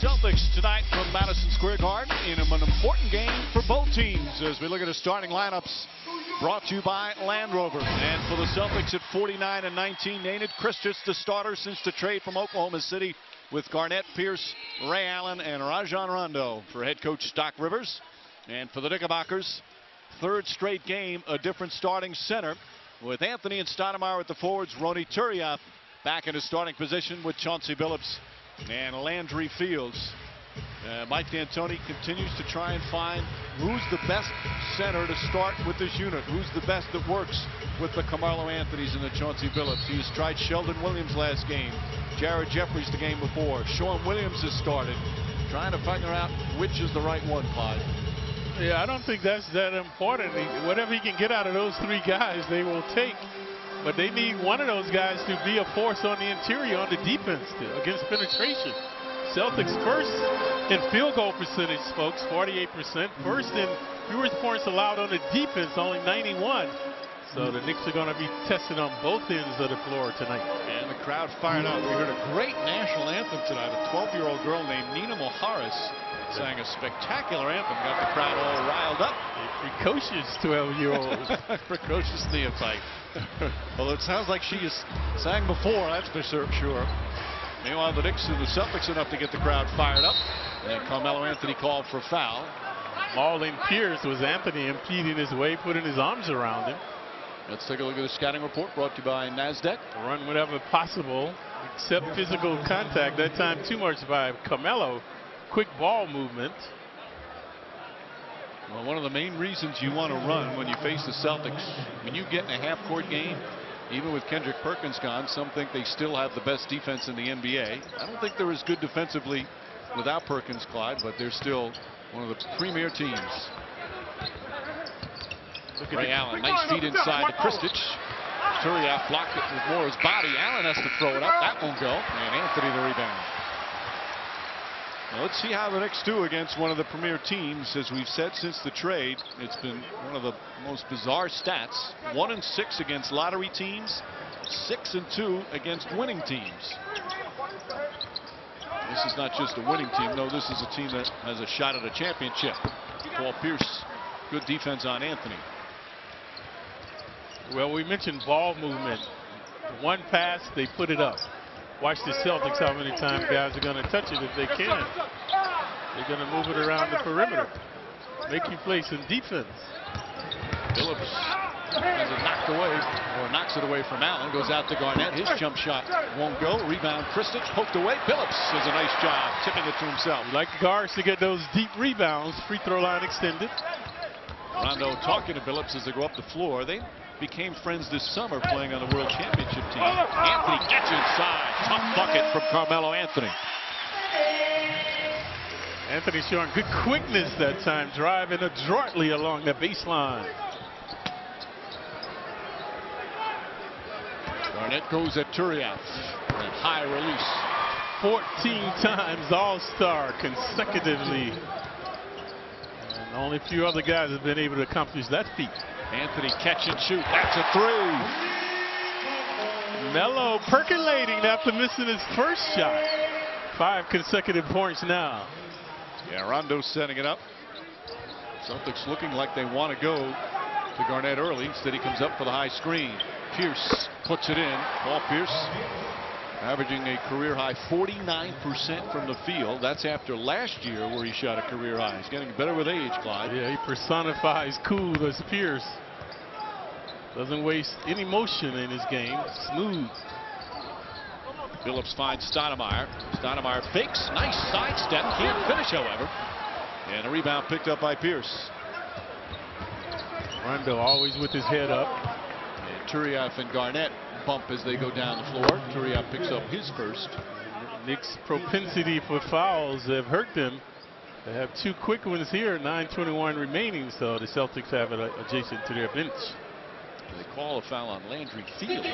Celtics tonight from Madison Square Garden in an important game for both teams as we look at the starting lineups brought to you by Land Rover. And for the Celtics at 49-19, Nenad Krstić, the starter since the trade from Oklahoma City, with Garnett, Pierce, Ray Allen, and Rajon Rondo for head coach Doc Rivers. And for the Knickerbockers, third straight game, a different starting center, with Anthony and Stoudemire at the forwards, Ronny Turiaf back in his starting position with Chauncey Billups and Landry Fields. Mike D'Antoni continues to try and find who's the best center to start with this unit, who's the best that works with the Carmelo Anthonys and the Chauncey Billups. He's tried Sheldon Williams last game, Jared Jeffries the game before. Sean Williams has started, trying to figure out which is the right one, Clyde. Yeah, I don't think that's that important. Whatever he can get out of those three guys, they will take. But they need one of those guys to be a force on the interior on the defense against penetration. Celtics first in field goal percentage, folks, 48%. First in fewest points allowed on the defense, only 91. So the Knicks are going to be tested on both ends of the floor tonight. And the crowd fired up. We heard a great national anthem tonight. A 12-year-old girl named Nina Moharis sang a spectacular anthem, got the crowd all riled up. A precocious 12-year-old. Precocious neophyte. Well, it sounds like she has sang before, that's for sure. Meanwhile, the Knicks and the Celtics enough to get the crowd fired up. And Carmelo Anthony called for foul. Marlon Pierce was Anthony impeding his way, putting his arms around him. Let's take a look at the scouting report brought to you by NASDAQ. Run whatever possible, except physical contact. That time too much by Carmelo. Quick ball movement. Well, one of the main reasons you want to run when you face the Celtics, when you get in a half-court game, even with Kendrick Perkins gone, some think they still have the best defense in the NBA. I don't think they're as good defensively without Perkins, Clyde, but they're still one of the premier teams. Ray Allen, nice feed inside to Krstić. Turiaf blocked it with Moore's body. Allen has to throw it up. That won't go. And Anthony the rebound. Now let's see how the Knicks do against one of the premier teams. As we've said since the trade, it's been one of the most bizarre stats. 1-6 against lottery teams, 6-2 against winning teams. This is not just a winning team. No, this is a team that has a shot at a championship. Paul Pierce, good defense on Anthony. Well, we mentioned ball movement. One pass, they put it up. Watch the Celtics how many times guys are going to touch it if they can. They're going to move it around the perimeter. Make you play some defense. Billups has it knocked away, or knocks it away from Allen. Goes out to Garnett. His jump shot won't go. Rebound Krstić, poked away. Billups does a nice job tipping it to himself. You like guards to get those deep rebounds. Free throw line extended. Rondo talking to Billups as they go up the floor. They became friends this summer playing on the World Championship team. Anthony gets inside. Tough bucket from Carmelo Anthony. Anthony showing good quickness that time, driving adroitly along the baseline. Garnett goes at Turiaf. And high release. 14 times All-Star consecutively. And only a few other guys have been able to accomplish that feat. Anthony catch and shoot. That's a three. Melo percolating after missing his first shot. 5 consecutive points now. Yeah, Rondo setting it up. Celtics looking like they want to go to Garnett early. Instead, he comes up for the high screen. Pierce puts it in. Paul Pierce averaging a career high 49% from the field. That's after last year where he shot a career high. He's getting better with age, Clyde. Yeah, he personifies cool as Pierce. Doesn't waste any motion in his game. Smooth. Billups finds Stoudemire. Stoudemire fakes. Nice sidestep. Can't finish, however. And a rebound picked up by Pierce. Rondo always with his head up. And Turiaf and Garnett bump as they go down the floor. Turiaf picks up his first. Knicks' propensity for fouls have hurt them. They have 2 quick ones here, 9:21 remaining, so the Celtics have it adjacent to their bench. They call a foul on Landry Fields.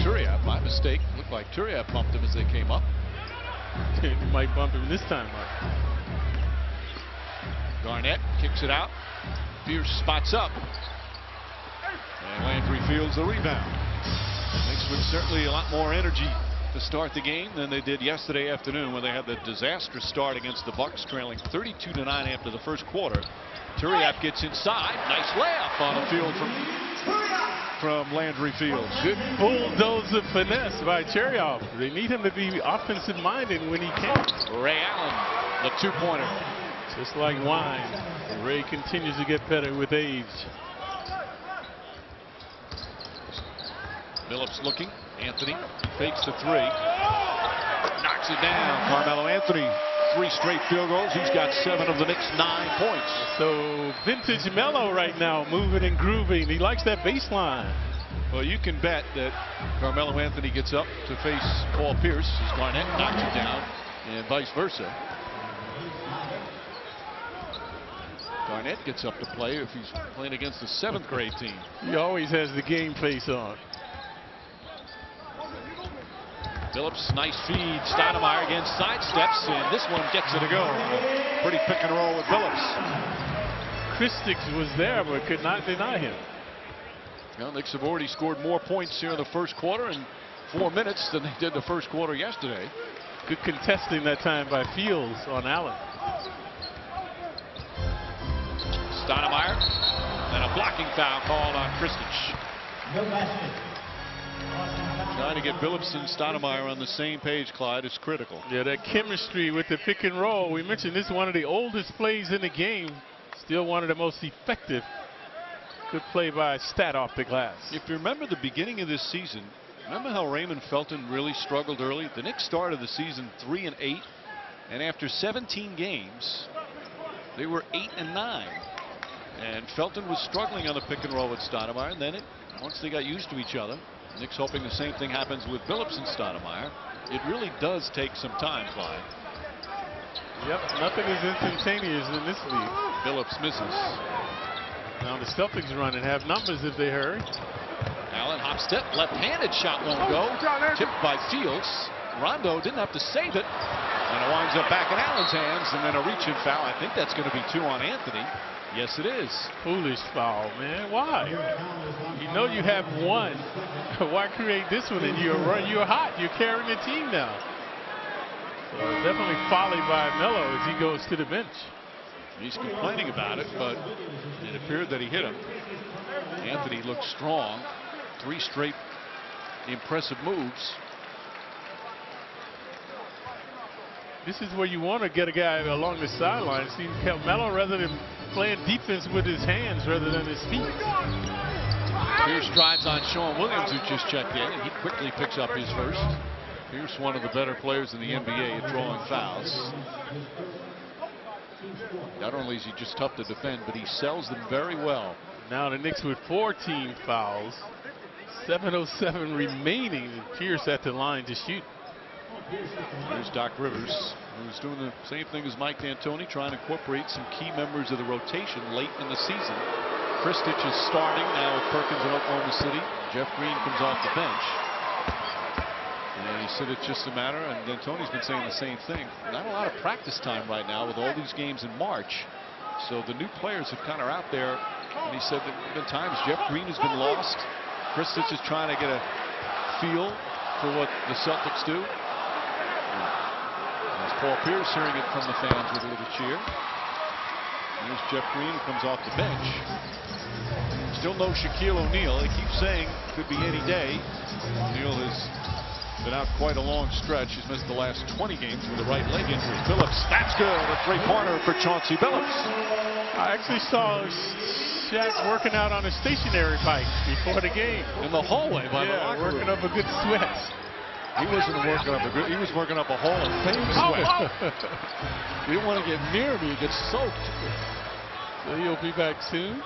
Turiaf, my mistake. Looked like Turiaf bumped him as they came up. He might bump him this time, Mark. Garnett kicks it out. Pierce spots up. And Landry Fields the rebound. Knicks with certainly a lot more energy to start the game than they did yesterday afternoon when they had the disastrous start against the Bucks, trailing 32-9 after the first quarter. Turiaf gets inside. Nice layup on the field from Landry Fields. Good bulldozer finesse by Turiaf. They need him to be offensive minded when he can. Ray Allen, the two-pointer. Just like wine, Ray continues to get better with age. Phillips looking. Anthony fakes the three. Knocks it down. Carmelo Anthony, 3 straight field goals. He's got 7 of the Knicks' 9 points. So vintage Melo right now, moving and grooving. He likes that baseline. Well, you can bet that Carmelo Anthony gets up to face Paul Pierce as Garnett knocks it down, and vice versa. Garnett gets up to play if he's playing against a 7th grade team. He always has the game face on. Phillips, nice feed. Stoudemire again sidesteps, and this one gets it to go. Pretty pick and roll with Phillips. Christix was there, but could not deny him. Well, Knicks have already scored more points here in the first quarter in 4 minutes than they did the first quarter yesterday. Good contesting that time by Fields on Allen. Stoudemire, and a blocking foul called on Christich. Trying to get Phillips and Stoudemire on the same page, Clyde, is critical. Yeah, that chemistry with the pick and roll. We mentioned this is one of the oldest plays in the game. Still one of the most effective. Good play by Stat off the glass. If you remember the beginning of this season, remember how Raymond Felton really struggled early? The Knicks started the season 3-8, and after 17 games, they were 8-9. And Felton was struggling on the pick and roll with Stoudemire, and then once they got used to each other, Knicks hoping the same thing happens with Phillips and Stoudemire. It really does take some time, Clyde. Yep, nothing is instantaneous in this league. Phillips misses. Now the Celtics run and have numbers if they hurry. Allen hop step, left-handed shot won't go. Tipped by Fields. Rondo didn't have to save it. And it winds up back in Allen's hands, and then a reach-in foul. I think that's going to be 2 on Anthony. Yes, it is. Foolish foul, man. Why? You know you have one. Why create this one? And you're hot. You're carrying the team now. So definitely folly by Melo as he goes to the bench. He's complaining about it, but it appeared that he hit him. Anthony looked strong. 3 straight impressive moves. This is where you want to get a guy along the sideline. See Melo rather than playing defense with his hands rather than his feet. Pierce drives on Sean Williams, who just checked in, and he quickly picks up his first. Pierce, one of the better players in the NBA at drawing fouls. Not only is he just tough to defend, but he sells them very well. Now the Knicks with 14 fouls. 7:07 remaining. Pierce at the line to shoot. Here's Doc Rivers, who's doing the same thing as Mike D'Antoni, trying to incorporate some key members of the rotation late in the season. Christich is starting now with Perkins in Oklahoma City. Jeff Green comes off the bench. And he said it's just a matter, and D'Antoni's been saying the same thing. Not a lot of practice time right now with all these games in March. So the new players have kind of out there. And he said that there have been times Jeff Green has been lost. Christich is trying to get a feel for what the Celtics do. Paul Pierce hearing it from the fans with a little cheer. Here's Jeff Green, who comes off the bench. Still no Shaquille O'Neal. They keep saying could be any day. O'Neal has been out quite a long stretch. He's missed the last 20 games with a right leg injury. Phillips, that's good. A 3-pointer for Chauncey Billups. I actually saw Shaq working out on a stationary bike before the game. In the hallway by the locker room. Working up a good sweat. He wasn't working up a good. He was working up a Hall of Fame sweat. You don't want to get near me; you get soaked. So he'll be back soon.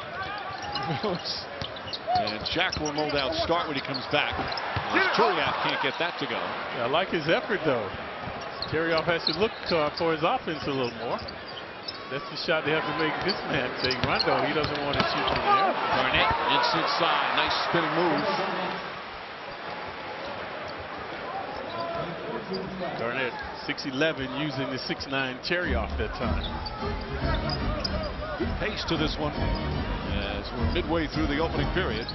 And Shaq will no doubt start when he comes back. Turiaf can't get that to go. Yeah, I like his effort though. Turiaf has to look for his offense a little more. That's the shot they have to make this man take. Rondo, he doesn't want to shoot from there. Garnett inside, nice spinning move. Garnett 6'11", using the 6'9" Turiaf that time. Pace to this one as we're midway through the opening period.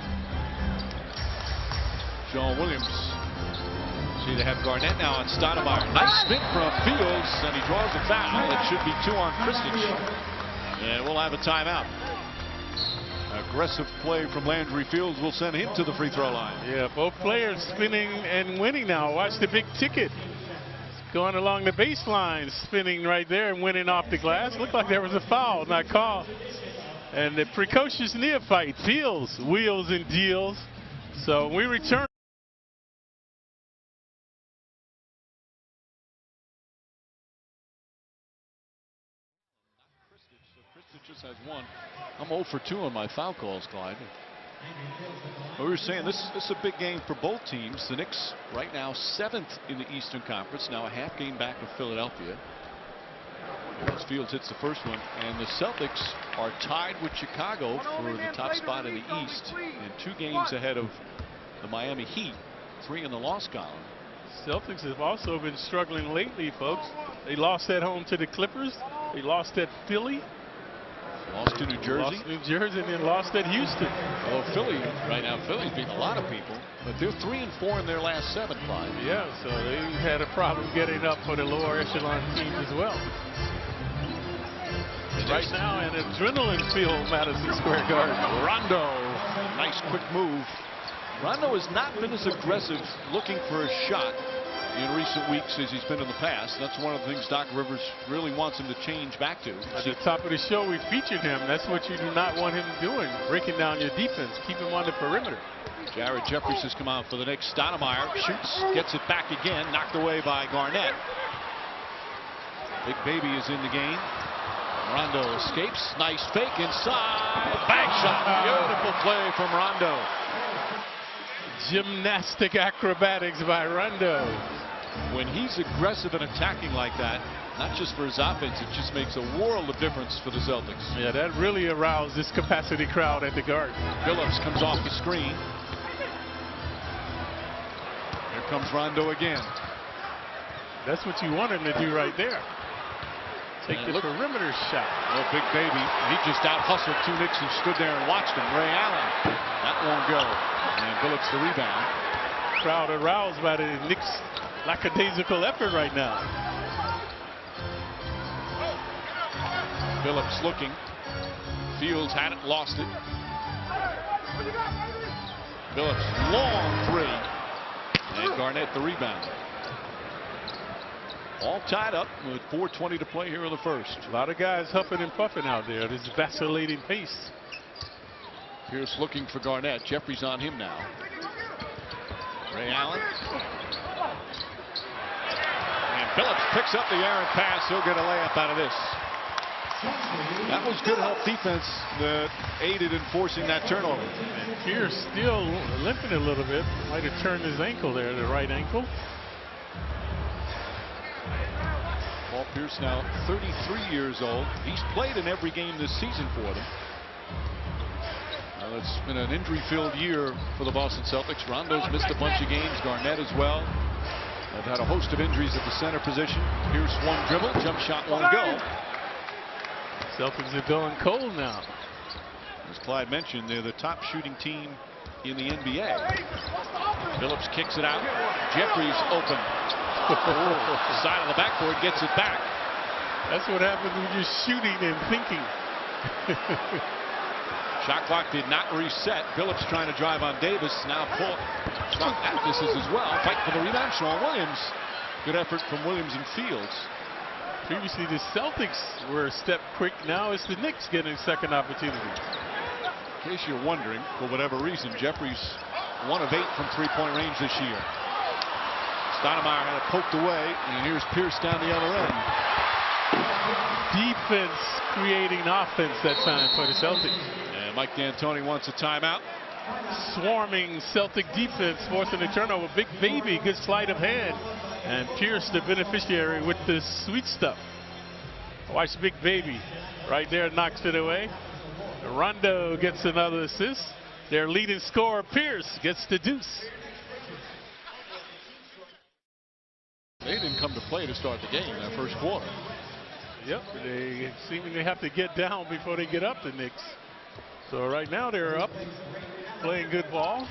Sean Williams See, they have Garnett now on Stoudemire. Nice spin from Fields, and he draws a foul. It should be 2 on Kristich. And we'll have a timeout. Aggressive play from Landry Fields will send him to the free throw line. Yeah, both players spinning and winning now. Watch the big ticket. Going along the baseline, spinning right there and winning off the glass. Looked like there was a foul, not called. And the precocious neophyte, Fields, wheels and deals. So we return. Kristich just has 1. I'm 0 for 2 on my foul calls, Clyde. We were saying this is a big game for both teams. The Knicks right now 7th in the Eastern Conference, now a half game back of Philadelphia. As Fields hits the first one, and the Celtics are tied with Chicago for the top spot in the East, and 2 games ahead of the Miami Heat, 3 in the loss column. Celtics have also been struggling lately, folks. They lost at home to the Clippers. They lost at Philly. Lost to New Jersey. Lost New Jersey and then lost at Houston. Well, Philly, right now, Philly's beating a lot of people, but they're 3 and 4 in their last 7, Clyde. Yeah, so they had a problem getting up for the lower echelon teams as well. Right now, an adrenaline-filled Madison Square Garden. Rondo, nice quick move. Rondo has not been as aggressive looking for a shot in recent weeks as he's been in the past. That's one of the things Doc Rivers really wants him to change back to. At the top of the show, we featured him. That's what you do not want him doing, breaking down your defense. Keep him on the perimeter. Jared Jeffries has come out for the Knicks. Stoudemire shoots, gets it back again, knocked away by Garnett. Big Baby is in the game. Rondo escapes. Nice fake inside. Bank shot. Beautiful play from Rondo. Gymnastic acrobatics by Rondo. When he's aggressive and attacking like that, not just for his offense, it just makes a world of difference for the Celtics. Yeah, that really aroused this capacity crowd at the Garden. Phillips comes off the screen. Here comes Rondo again. That's what you want him to do right there. Take the perimeter shot. Oh, Big Baby. He just out-hustled 2 Knicks who stood there and watched him. Ray Allen. That won't go. And Phillips the rebound. Crowd aroused by the Knicks' lackadaisical effort right now. Phillips looking. Fields had it, lost it. Phillips, long 3. And Garnett the rebound. All tied up with 4:20 to play here in the first. A lot of guys huffing and puffing out there. This vacillating pace. Pierce looking for Garnett. Jeffries on him now. Ray Allen. And Phillips picks up the errant pass. He'll get a layup out of this. That was good help defense that aided in forcing that turnover. And Pierce still limping a little bit. Might have turned his ankle there, the right ankle. Paul Pierce now 33 years old. He's played in every game this season for them. It's been an injury-filled year for the Boston Celtics. Rondo's missed a bunch of games. Garnett as well. They've had a host of injuries at the center position. Pierce one dribble, jump shot won't go. Celtics are going cold now. As Clyde mentioned, they're the top shooting team in the NBA. Phillips kicks it out. Jeffries open. Side of the backboard, gets it back. That's what happens when you're shooting and thinking. Shot clock did not reset. Phillips trying to drive on Davis. Now pull. Strong misses as well. Fight for the rebound. Sean Williams. Good effort from Williams and Fields. Previously the Celtics were a step quick. Now it's the Knicks getting second opportunities. In case you're wondering, for whatever reason, Jeffries 1 of 8 from 3-point range this year. Stoudemire had it poked away, and here's Pierce down the other end. Defense creating offense that time for the Celtics. And Mike D'Antoni wants a timeout. Swarming Celtic defense, forcing a turnover. Big Baby, good sleight of hand. And Pierce, the beneficiary with the sweet stuff. Watch Big Baby. Right there, knocks it away. Rondo gets another assist. Their leading scorer, Pierce, gets the deuce. They didn't come to play to start the game that first quarter. Yep, they seemingly have to get down before they get up, the Knicks. So right now they're up, playing good ball.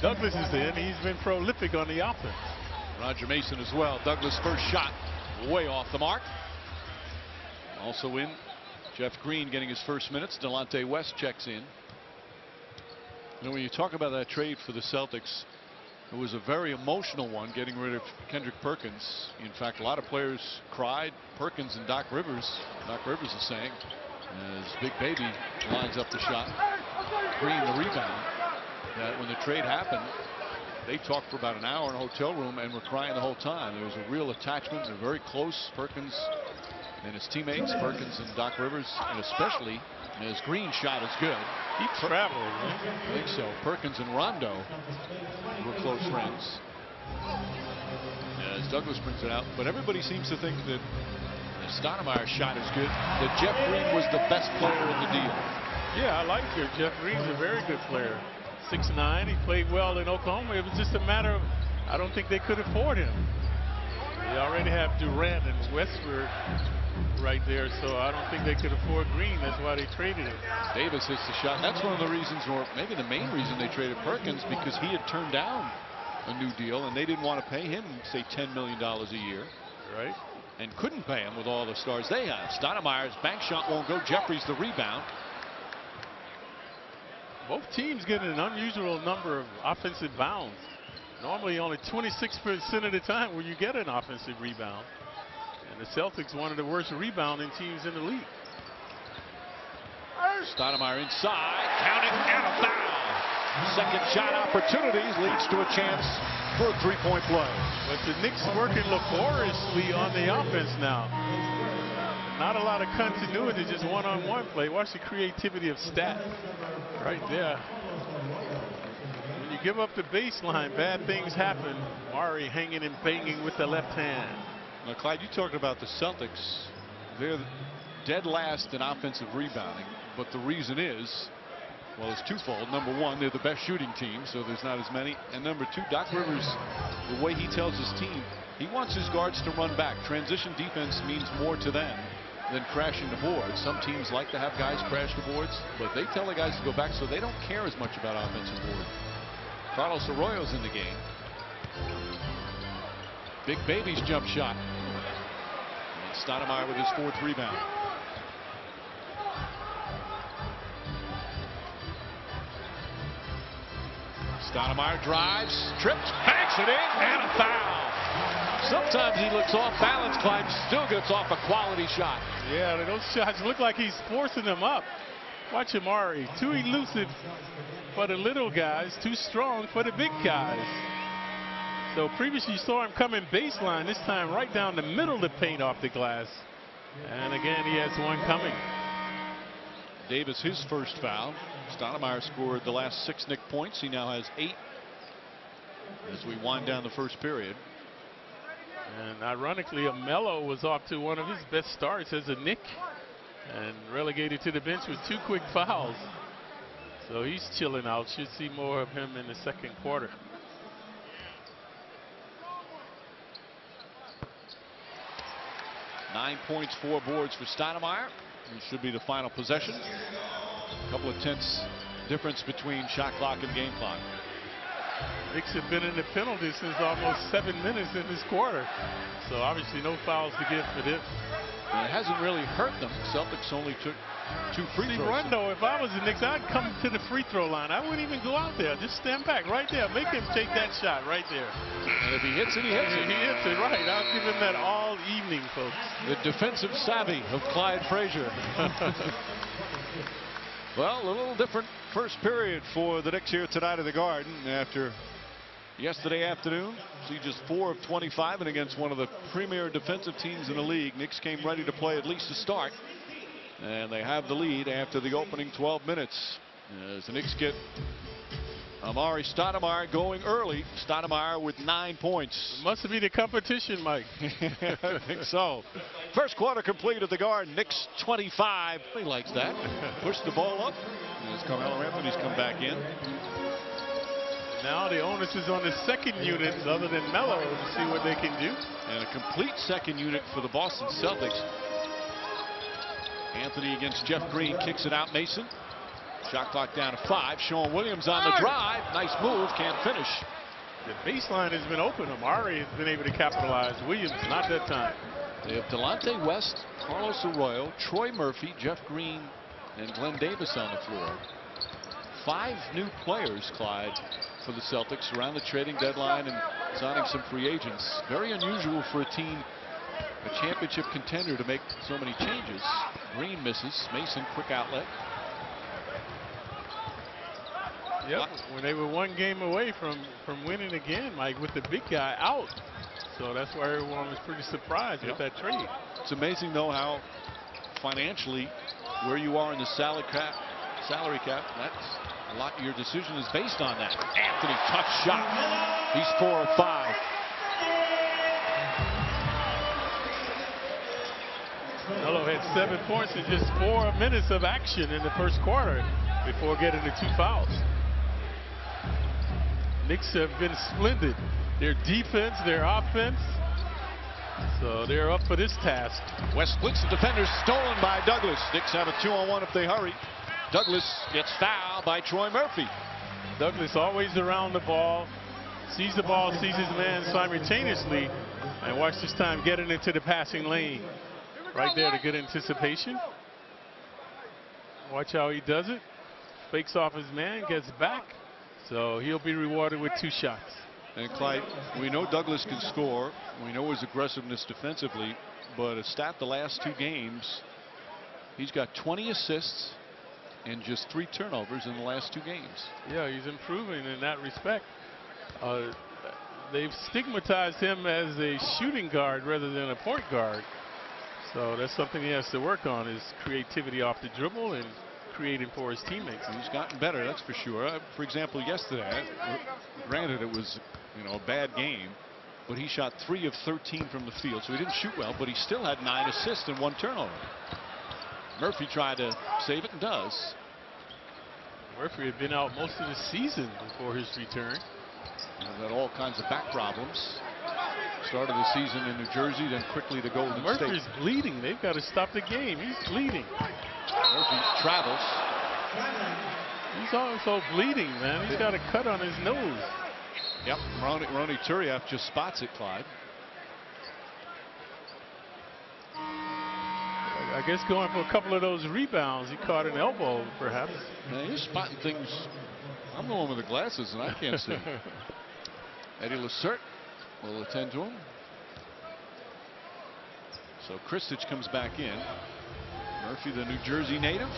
Douglas is in. He's been prolific on the offense. Roger Mason as well. Douglas' first shot way off the mark. Also in, Jeff Green getting his first minutes. Delonte West checks in. You know, when you talk about that trade for the Celtics, it was a very emotional one, getting rid of Kendrick Perkins. In fact, a lot of players cried. Perkins and Doc Rivers. Doc Rivers is saying, as Big Baby lines up the shot, Green the rebound, that when the trade happened, they talked for about an hour in a hotel room and were crying the whole time. There was a real attachment. They're very close, Perkins and his teammates, Perkins and Doc Rivers, and especially as Green's shot is good. He traveled. I think so. Perkins and Rondo were close friends, as Douglas brings it out. But everybody seems to think that Stoudemire's shot is good, that Jeff Green was the best player in the deal. Yeah, I like it. Jeff Green's a very good player. 6'9", he played well in Oklahoma. It was just a matter of, I don't think they could afford him. They already have Durant and Westbrook right there, so I don't think they could afford Green. That's why they traded him. Davis hits the shot. That's one of the reasons, or maybe the main reason, they traded Perkins, because he had turned down a new deal and they didn't want to pay him, say, $10 million a year. Right. And couldn't pay him with all the stars they have. Stoudemire's bank shot won't go. Jeffries the rebound. Both teams get an unusual number of offensive bounds. Normally only 26% of the time where you get an offensive rebound. And the Celtics, one of the worst rebounding teams in the league. Stoudemire inside, counting, and a foul. Second shot opportunities leads to a chance for a three-point play. But the Knicks working laboriously on the offense now. Not a lot of continuity, just one-on-one play. Watch the creativity of Stat right there. When you give up the baseline, bad things happen. Murray hanging and banging with the left hand. Now, Clyde, you talked about the Celtics. They're dead last in offensive rebounding, but the reason is, well, it's twofold. Number one, they're the best shooting team, so there's not as many. And number two, Doc Rivers, the way he tells his team, he wants his guards to run back. Transition defense means more to them than crashing the boards. Some teams like to have guys crash the boards, but they tell the guys to go back, so they don't care as much about offensive board. Carlos Arroyo's in the game. Big Baby's jump shot. And Stoudemire with his fourth rebound. Stoudemire drives, trips, banks it in, and a foul. Sometimes he looks off balance, Clyde, still gets off a quality shot. Yeah, those shots look like he's forcing them up. Watch Amari, too elusive for the little guys, too strong for the big guys. So previously you saw him coming baseline, this time right down the middle of the paint off the glass. And again, he has one coming. Davis, his first foul. Stoudemire scored the last 6 Knicks points. He now has 8 as we wind down the first period. And ironically, Melo was off to one of his best starts as a Knick and relegated to the bench with 2 quick fouls. So he's chilling out. Should see more of him in the second quarter. Nine points, 4 boards for Stoudemire. It should be the final possession. A couple of tenths difference between shot clock and game clock. Knicks have been in the penalty since almost 7 minutes in this quarter. So obviously no fouls to give for this. And it hasn't really hurt them. Celtics only took 2 free throws. Rondo, if I was the Knicks, I'd come to the free throw line. I wouldn't even go out there. Just stand back right there. Make him take that shot right there. And if he hits it, he hits it. He hits it, right. I'll give him that all evening, folks. The defensive savvy of Clyde Frazier. Well, a little different first period for the Knicks here tonight at the Garden after yesterday afternoon. See just 4 of 25 and against one of the premier defensive teams in the league. Knicks came ready to play at least a start. And they have the lead after the opening 12 minutes. As the Knicks get Amari Stoudemire going early. Stoudemire with 9 points. It must be the competition, Mike. I think so. First quarter complete at the Garden. Knicks 25. He likes that. Push the ball up. As Carmelo Anthony's come back in. Now the onus is on the second unit other than Melo to see what they can do. And a complete second unit for the Boston Celtics. Anthony against Jeff Green, kicks it out. Mason. Shot clock down to 5. Sean Williams on the drive. Nice move. Can't finish. The baseline has been open. Amari has been able to capitalize. Williams, not that time. They have Delonte West, Carlos Arroyo, Troy Murphy, Jeff Green, and Glenn Davis on the floor. 5 new players, Clyde, for the Celtics around the trading deadline and signing some free agents. Very unusual for a team, a championship contender, to make so many changes. Green misses. Mason, quick outlet. Yep, when they were 1 game away from winning again, Mike, with the big guy out. So that's why everyone was pretty surprised with that trade. It's amazing, though, how financially where you are in the salary cap, that's a lot of your decision is based on that. Anthony, tough shot. He's 4 of 5. Melo had 7 points in just 4 minutes of action in the first quarter before getting the 2 fouls. Knicks have been splendid. Their defense, their offense. So they're up for this task. West splits the defenders, stolen by Douglas. Knicks have a 2-on-1 if they hurry. Douglas gets fouled by Troy Murphy. Douglas always around the ball. Sees the ball, sees his man simultaneously. And watch this time getting into the passing lane. Right there to good anticipation. Watch how he does it. Fakes off his man, gets back. So he'll be rewarded with 2 shots. And Clyde, we know Douglas can score. We know his aggressiveness defensively. But a stat the last 2 games, he's got 20 assists and just 3 turnovers in the last 2 games. Yeah, he's improving in that respect. They've stigmatized him as a shooting guard rather than a point guard. So that's something he has to work on, is creativity off the dribble and creating for his teammates. He's gotten better, that's for sure. For example, yesterday, granted it was, a bad game, but he shot 3 of 13 from the field, so he didn't shoot well, but he still had 9 assists and 1 turnover. Murphy tried to save it and does. Murphy had been out most of the season before his return. He's had all kinds of back problems. Started the season in New Jersey, then quickly to Golden State. Murphy's bleeding. They've got to stop the game. He's bleeding. Murphy travels. He's also bleeding, man. He's got a cut on his nose. Yep, Ronny Turiaf just spots it, Clyde. I guess going for a couple of those rebounds, he caught an elbow, perhaps. Man, you're spotting things. I'm the one with the glasses, and I can't see. Eddie Lacerte will attend to him. So Kristich comes back in. Murphy, the New Jersey native.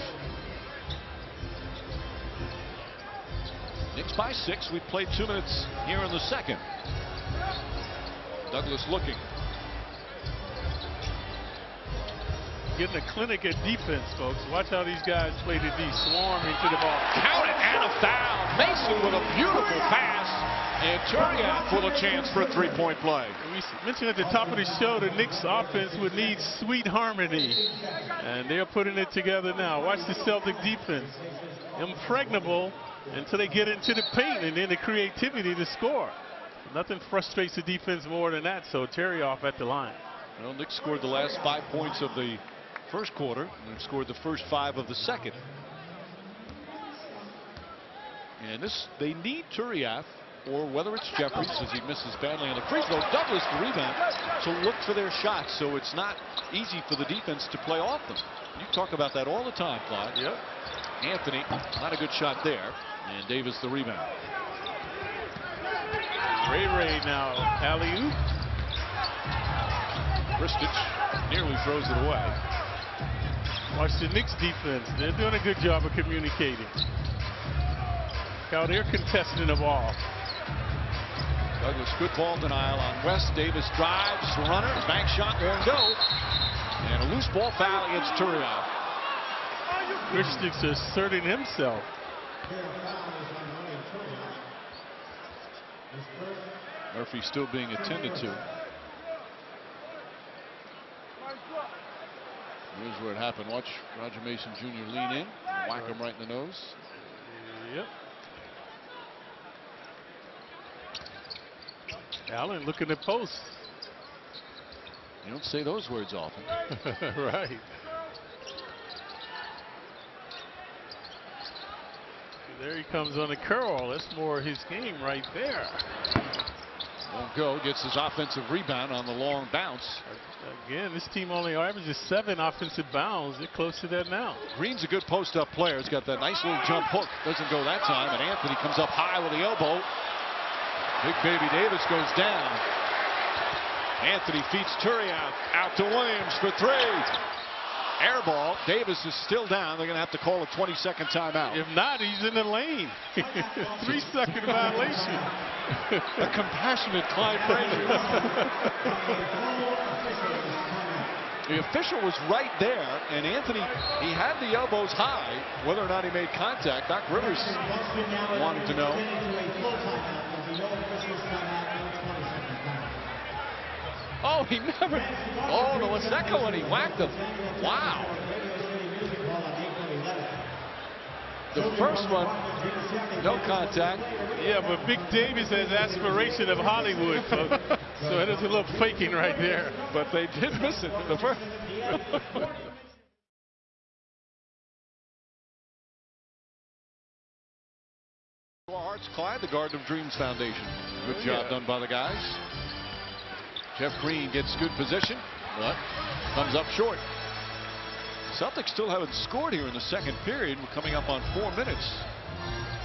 Knicks by 6. We played 2 minutes here in the second. Douglas looking. Getting a clinic at defense, folks. Watch how these guys play the D. Swarm into the ball. Count it, and a foul. Mason with a beautiful pass. And Turiaf with a chance for a 3-point play. We mentioned at the top of the show the Knicks offense would need sweet harmony. And they're putting it together now. Watch the Celtic defense. Impregnable until they get into the paint, and then the creativity to score. Nothing frustrates the defense more than that. So Turiaf at the line. Well, Knicks scored the last 5 points of the first quarter and scored the first 5 of the second. And they need Turiaf, or whether it's Jeffries, as he misses badly on the free throw, Douglas the rebound, to look for their shots, so it's not easy for the defense to play off them. You talk about that all the time, Clyde. Yep. Anthony, not a good shot there, and Davis the rebound. Ray now, alley-oop. Kristich nearly throws it away. Watch the Knicks defense. They're doing a good job of communicating. How they're contesting the ball. Douglas, good ball denial on West. Davis drives, runner, bank shot won't go. And a loose ball foul against Turiaf. Kristich asserting himself. Murphy still being attended to. Here's where it happened. Watch Roger Mason Jr. lean in, whack him right in the nose. Yep. Allen looking at post. You don't say those words often. Right. There he comes on the curl. That's more his game right there. Won't go. Gets his offensive rebound on the long bounce. Again, this team only averages 7 offensive bounds. They're close to that now. Green's a good post-up player. He's got that nice little jump hook. Doesn't go that time. And Anthony comes up high with the elbow. Big baby Davis goes down. Anthony feeds Turiaf out to Williams for 3. Air ball. Davis is still down. They're going to have to call a 20-second timeout. If not, he's in the lane. 3-second violation. A compassionate Clyde Frazier. The official was right there, and Anthony, he had the elbows high. Whether or not he made contact, Doc Rivers wanted to know. Oh, he never. Oh, the second one, he whacked him. Wow. The first one, no contact. Yeah, but Big Davis has aspiration of Hollywood, folks. So it is a little faking right there. But they did miss it. The first. Hearts, Clyde, the Garden of Dreams Foundation. Good job done by the guys. Jeff Green gets good position, but comes up short. Celtics still haven't scored here in the second period. We're coming up on 4 minutes.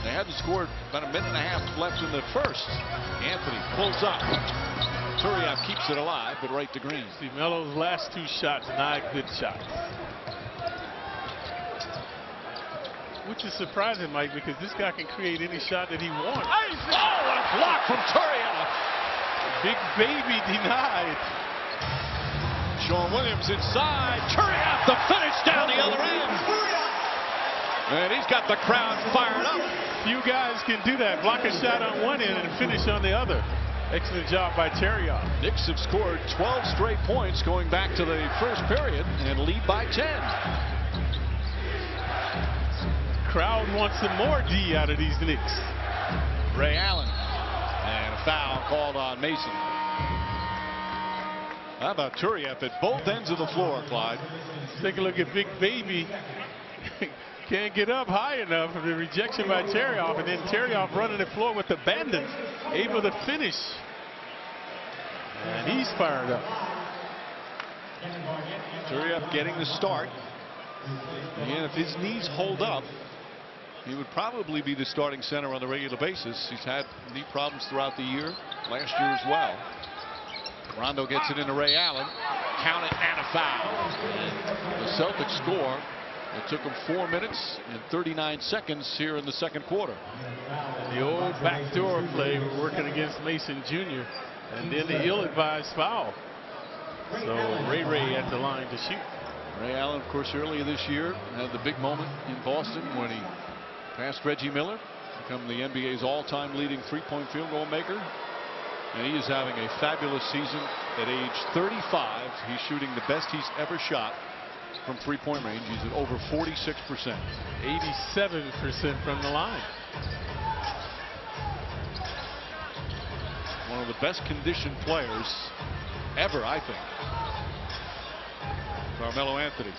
They hadn't scored about a minute and a half left in the first. Anthony pulls up. Turiaf keeps it alive, but right to Green. See, Melo's last 2 shots, not good shots. Which is surprising, Mike, because this guy can create any shot that he wants. Oh, what a block from Turiaf. Big baby denied. Sean Williams inside. Turiaf the finish down the other end. And he's got the crowd fired up. Few guys can do that. Block a shot on one end and finish on the other. Excellent job by Turiaf. Knicks have scored 12 straight points going back to the first period and lead by 10. Crowd wants some more D out of these Knicks. Ray Allen. And a foul called on Mason. How about Turiaf at both ends of the floor, Clyde? Let's take a look at Big Baby. Can't get up high enough for the rejection by Turiaf, and then Turiaf running the floor with abandon, able to finish. And he's fired up. Turiaf getting the start. Again, if his knees hold up, he would probably be the starting center on a regular basis. He's had knee problems throughout the year, last year as well. Rondo gets it into Ray Allen. Count it and a foul. And the Celtics score. It took them 4 minutes and 39 seconds here in the second quarter. The old backdoor play working against Mason Jr. And then the ill-advised foul. So Ray at the line to shoot. Ray Allen, of course, earlier this year had the big moment in Boston when he passed Reggie Miller, become the NBA's all-time leading three-point field goal maker. And he is having a fabulous season at age 35. He's shooting the best he's ever shot from three-point range. He's at over 46%. 87% from the line. One of the best conditioned players ever, I think. Carmelo Anthony.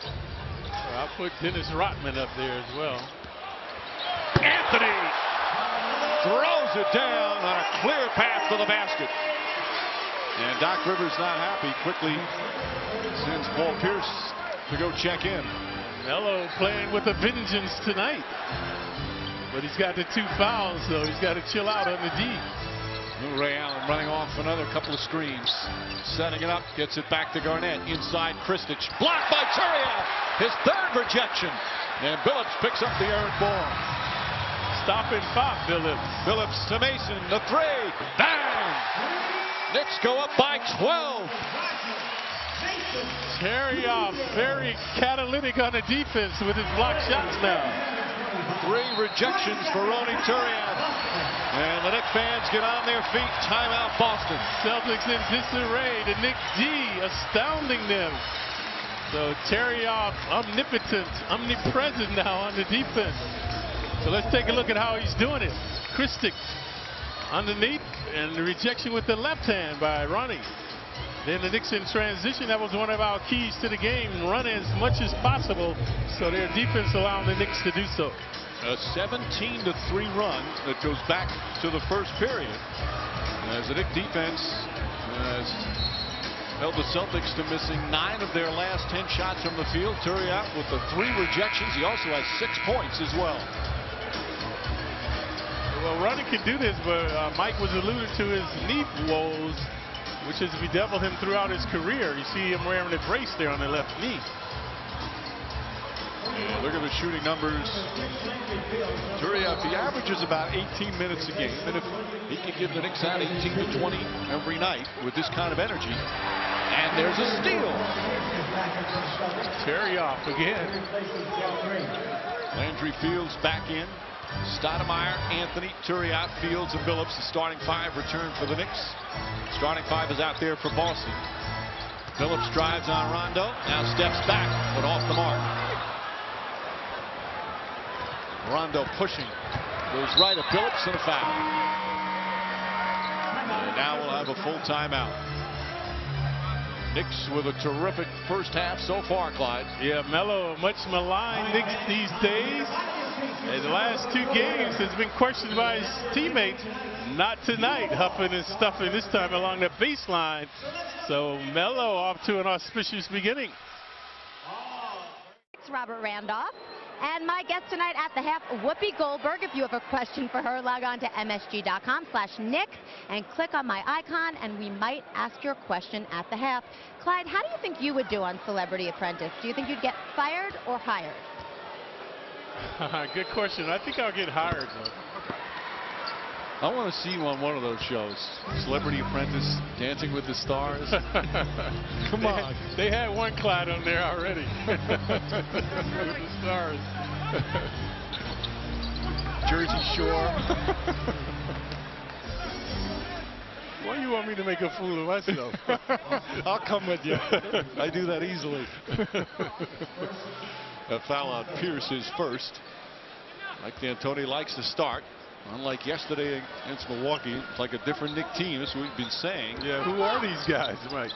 Well, I'll put Dennis Rodman up there as well. Anthony throws it down on a clear path to the basket. And Doc Rivers not happy. Quickly sends Paul Pierce to go check in. Melo playing with a vengeance tonight. But he's got the 2 fouls, so he's got to chill out on the D. Ray Allen running off another couple of screens. Setting it up, gets it back to Garnett. Inside Kristich. Blocked by Turiaf. His 3rd rejection. And Billups picks up the errant ball. Stop and pop, Billups. Billups to Mason. The 3. Bang! Knicks go up by 12. Turiaf very catalytic on the defense with his block shots now. 3 rejections for Ronnie Turiaf. And the Knicks fans get on their feet. Timeout Boston. Celtics in disarray. The Knicks D astounding them. So Turiaf omnipotent, omnipresent now on the defense. So let's take a look at how he's doing it. Kristich underneath, and the rejection with the left hand by Ronnie. Then the Knicks in transition. That was one of our keys to the game. Run as much as possible, so their defense allowing the Knicks to do so. A 17-3 run that goes back to the first period, as the Knicks defense has held the Celtics to missing 9 of their last 10 shots from the field. Turiaf with the 3 rejections. He also has 6 points as well. Well, Ronnie can do this, but Mike was alluding to his knee woes, which has bedeviled him throughout his career. You see him wearing a brace there on the left knee. Yeah, look at the shooting numbers. Turiaf, he averages about 18 minutes a game, and if he can give the Knicks that 18 to 20 every night with this kind of energy, and there's a steal. Turiaf again. Landry Fields back in. Stoudemire, Anthony, Turiaf, Fields, and Billups. The starting 5 return for the Knicks. Starting 5 is out there for Boston. Billups drives on Rondo. Now steps back, but off the mark. Rondo pushing. Goes right at Billups and a foul. And now we'll have a full timeout. Knicks with a terrific first half so far, Clyde. Yeah, Melo, much maligned Knicks these days. And the last 2 games has been questioned by his teammates. Not tonight, huffing and stuffing this time along the baseline. So Melo off to an auspicious beginning. It's Robert Randolph. And my guest tonight at the half, Whoopi Goldberg. If you have a question for her, log on to msg.com/Nick and click on my icon, and we might ask your question at the half. Clyde, how do you think you would do on Celebrity Apprentice? Do you think you'd get fired or hired? Good question. I think I'll get hired, though. I want to see you on one of those shows. Celebrity Apprentice, Dancing with the Stars. Come on. They had one Clyde on there already. With the Stars. Jersey Shore. Why you want me to make a fool of myself? I'll come with you. I do that easily. A foul on Pierce is first. Mike D'Antoni likes to start. Unlike yesterday against Milwaukee, it's like a different Knicks team. That's what we've been saying. Yeah, who are these guys, Mike?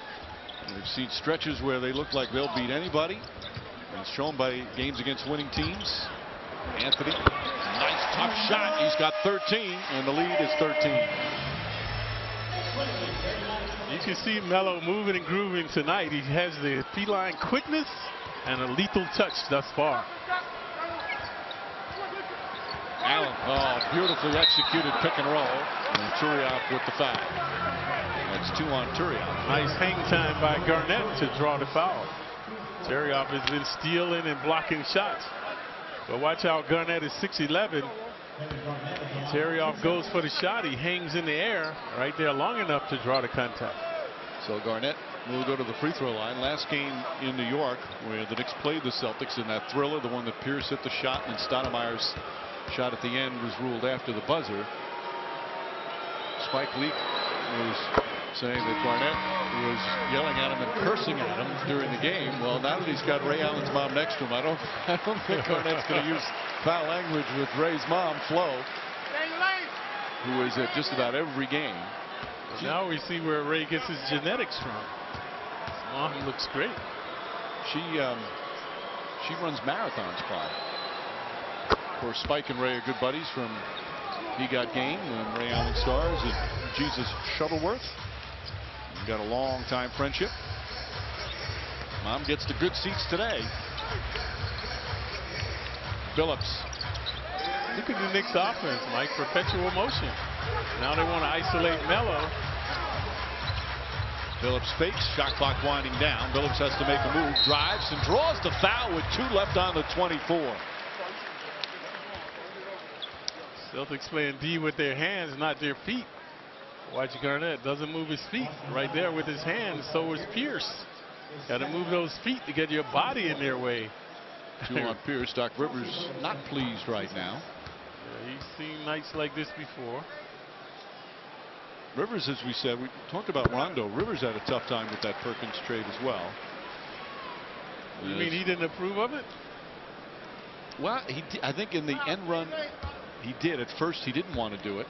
We've seen stretches where they look like they'll beat anybody. And it's shown by games against winning teams. Anthony, nice tough shot. He's got 13, and the lead is 13. You can see Melo moving and grooving tonight. He has the feline quickness and a lethal touch thus far. Allen, beautifully executed pick and roll. And Turiaf with the foul. That's 2 on Turiaf. Nice hang time by Garnett to draw the foul. Turiaf has been stealing and blocking shots. But watch out, Garnett is 6'11". Turiaf goes for the shot. He hangs in the air right there long enough to draw the contact. So Garnett will go to the free throw line. Last game in New York, where the Knicks played the Celtics in that thriller, the one that Pierce hit the shot and Stoudemire's shot at the end was ruled after the buzzer. Spike Lee was saying that Garnett was yelling at him and cursing at him during the game. Well, now that he's got Ray Allen's mom next to him, I don't think Garnett's going to use foul language with Ray's mom, Flo, who is at just about every game. Now we see where Ray gets his genetics from. His mom looks great. She runs marathons, Clyde. Of course, Spike and Ray are good buddies from He Got Game and Ray Allen Stars and Jesus Shuttleworth. They've got a long time friendship. Mom gets the good seats today. Billups. Look at the Knicks offense, Mike. Perpetual motion. Now they want to isolate Melo. Billups fakes. Shot clock winding down. Billups has to make a move. Drives and draws the foul with 2 left on the 24. Celtics playing D with their hands, not their feet. Watch Garnett doesn't move his feet right there with his hands. So is Pierce. Got to move those feet to get your body in their way. 2 on Pierce. Doc Rivers not pleased right now. Yeah, he's seen nights like this before. Rivers, as we said, we talked about Rondo. Rivers had a tough time with that Perkins trade as well. You mean he didn't approve of it? Well, I think in the end run, he did. At first, he didn't want to do it.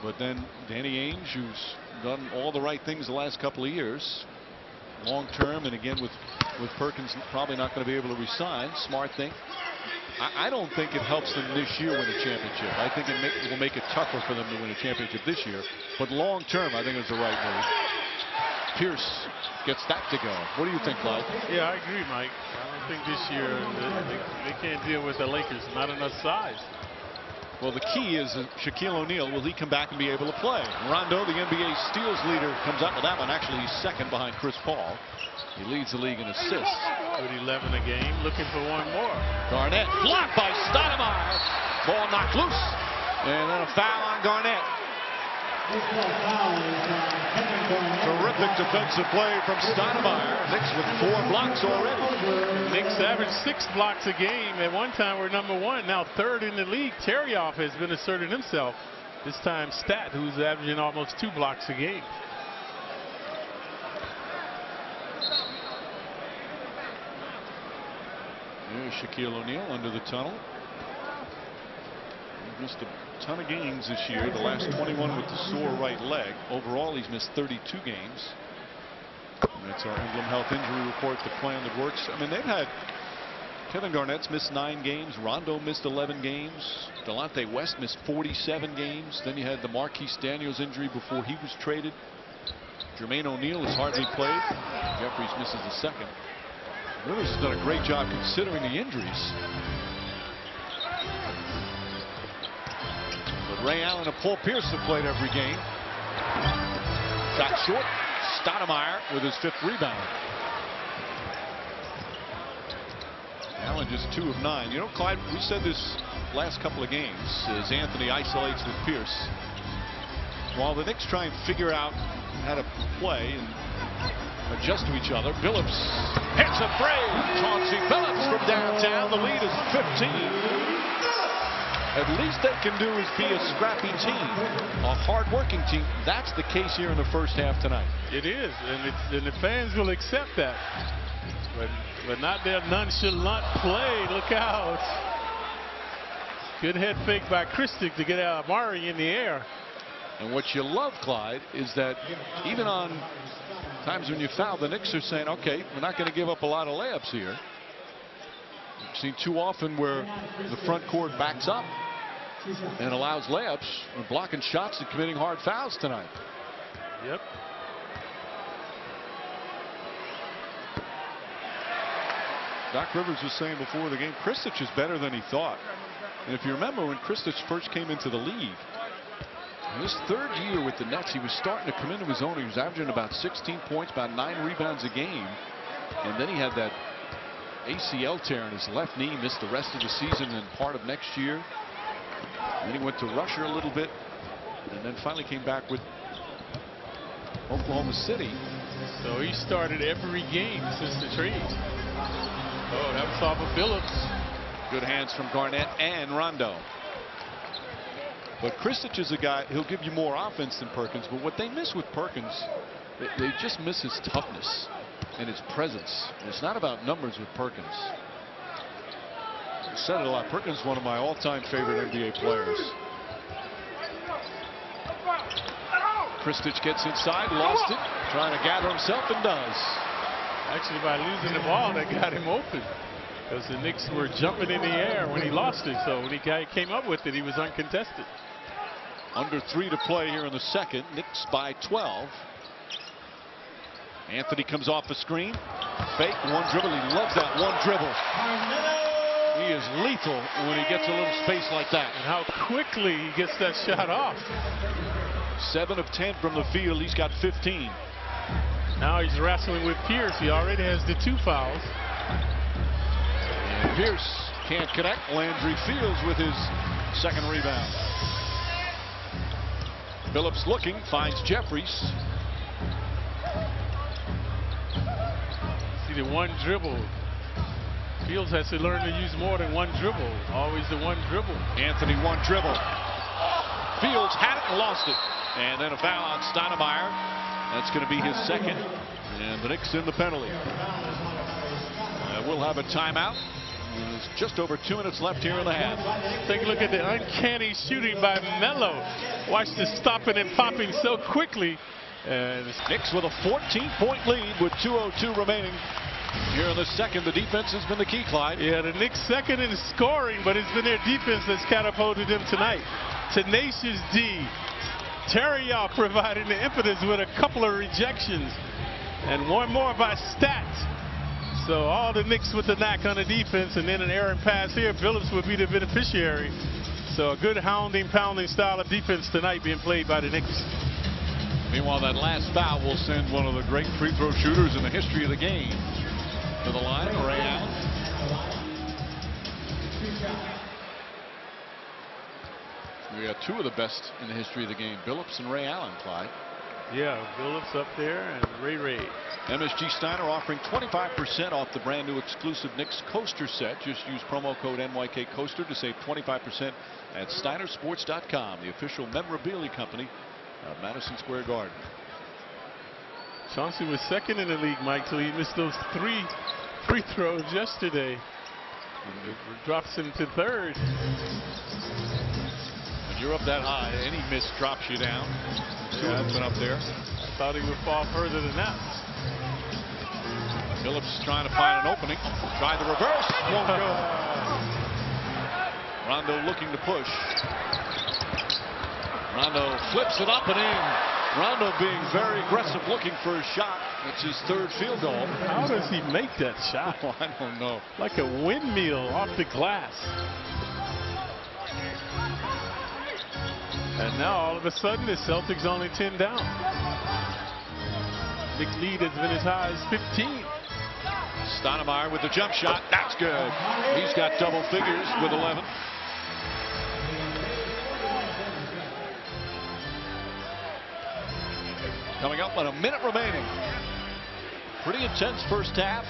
But then Danny Ainge, who's done all the right things the last couple of years, long term, and again with Perkins probably not going to be able to resign. Smart thing. I don't think it helps them this year win a championship. I think it will make it tougher for them to win a championship this year. But long term, I think it's the right move. Pierce gets that to go. What do you think, Clyde? Yeah, I agree, Mike. I don't think this year they can't deal with the Lakers. Not enough size. Well, the key is Shaquille O'Neal. Will he come back and be able to play? Rondo, the NBA steals leader, comes up with that one. Actually, he's second behind Chris Paul. He leads the league in assists. With 11 a game, looking for one more. Garnett blocked by Stoudemire. Ball knocked loose. And then a foul on Garnett. Terrific defensive play from Stoudemire. Knicks with 4 blocks already. Knicks average 6 blocks a game. At one time, we're #1. Now 3rd in the league. Terryoff has been asserting himself. This time, Stat, who's averaging almost 2 blocks a game. There's Shaquille O'Neal under the tunnel. He missed a ton of games this year. The last 21 with the sore right leg. Overall, he's missed 32 games. And that's our Emblem Health Injury Report, the plan that works. I mean, they've had Kevin Garnett's missed 9 games. Rondo missed 11 games. Delonte West missed 47 games. Then you had the Marquise Daniels injury before he was traded. Jermaine O'Neal has hardly played. Jeffries misses the second. Rivers has done a great job considering the injuries. But Ray Allen and Paul Pierce have played every game. Shot short. Stoudemire with his 5th rebound. Allen just 2 of 9. You know, Clyde, we said this last couple of games as Anthony isolates with Pierce. While the Knicks try and figure out how to play and adjust to each other, Billups hits a three. Chauncey Billups from downtown. The lead is 15. At least they can do is be a scrappy team, a hard-working team. That's the case here in the first half tonight. It is, and the fans will accept that. But not their nonchalant play. Look out. Good head fake by Christic to get Amari in the air. And what you love, Clyde, is that even on times when you foul, the Knicks are saying, okay, we're not going to give up a lot of layups here. We've seen too often where the front court backs up and allows layups, or blocking shots and committing hard fouls tonight. Yep. Doc Rivers was saying before the game, Kristich is better than he thought. And if you remember when Kristich first came into the league, in his 3rd year with the Nets, he was starting to come into his own. He was averaging about 16 points, about 9 rebounds a game. And then he had that ACL tear in his left knee, missed the rest of the season and part of next year. Then he went to Russia a little bit, and then finally came back with Oklahoma City. So he started every game since the trade. Oh, that was off of Billups. Good hands from Garnett and Rondo. But Kristich is a guy, he'll give you more offense than Perkins, but what they miss with Perkins, they just miss his toughness and his presence. And it's not about numbers with Perkins. I said it a lot. Perkins is one of my all-time favorite NBA players. Kristich gets inside, lost it, trying to gather himself, and does. Actually, by losing the ball, that got him open. Because the Knicks were jumping in the air when he lost it. So when he came up with it, he was uncontested. Under 3 to play here in the second. Knicks by 12. Anthony comes off the screen. Fake, one dribble. He loves that one dribble. He is lethal when he gets a little space like that. And how quickly he gets that shot off. 7 of 10 from the field. He's got 15. Now he's wrestling with Pierce. He already has the 2 fouls. And Pierce can't connect. Landry Fields with his 2nd rebound. Billups looking, finds Jeffries. See the one dribble. Fields has to learn to use more than one dribble. Always the one dribble. Anthony, one dribble. Fields had it and lost it. And then a foul on Stoudemire. That's going to be his 2nd. And the Knicks in the penalty. We'll have a timeout. There's just over 2 minutes left here in the half. Take a look at the uncanny shooting by Melo. Watch the stopping and popping so quickly. And Knicks with a 14-point lead with 2:02 remaining. Here in the second, the defense has been the key, Clyde. yeah, the Knicks second in scoring, but it's been their defense that's catapulted them tonight. Tenacious D. Terry off providing the impetus with a couple of rejections. And one more by Stats. So all the Knicks with the knack on the defense, and then an errant pass here. Phillips would be the beneficiary. So a good hounding, pounding style of defense tonight being played by the Knicks. Meanwhile, that last foul will send one of the great free throw shooters in the history of the game to the line, Ray Allen. We got two of the best in the history of the game, Billups and Ray Allen, Clyde. Yeah, Billups up there and Ray. MSG Steiner offering 25% off the brand new exclusive Knicks coaster set. Just use promo code NYK Coaster to save 25% at SteinerSports.com, the official memorabilia company of Madison Square Garden. Chauncey was second in the league, Mike, till he missed those 3 free throws yesterday. It drops him to third. When you're up that high, any miss drops you down. Two of them up there. I thought he would fall further than that. Phillips trying to find an opening. Tried the reverse. Won't go. Rondo looking to push. Rondo flips it up and in. Rondo being very aggressive, looking for a shot. It's his third field goal. How does he make that shot? Oh, I don't know. Like a windmill off the glass. And now all of a sudden the Celtics only 10 down. Big lead has been as high as 15. Stoudemire with the jump shot. That's good. He's got double figures with 11. Coming up on a minute remaining. Pretty intense first half.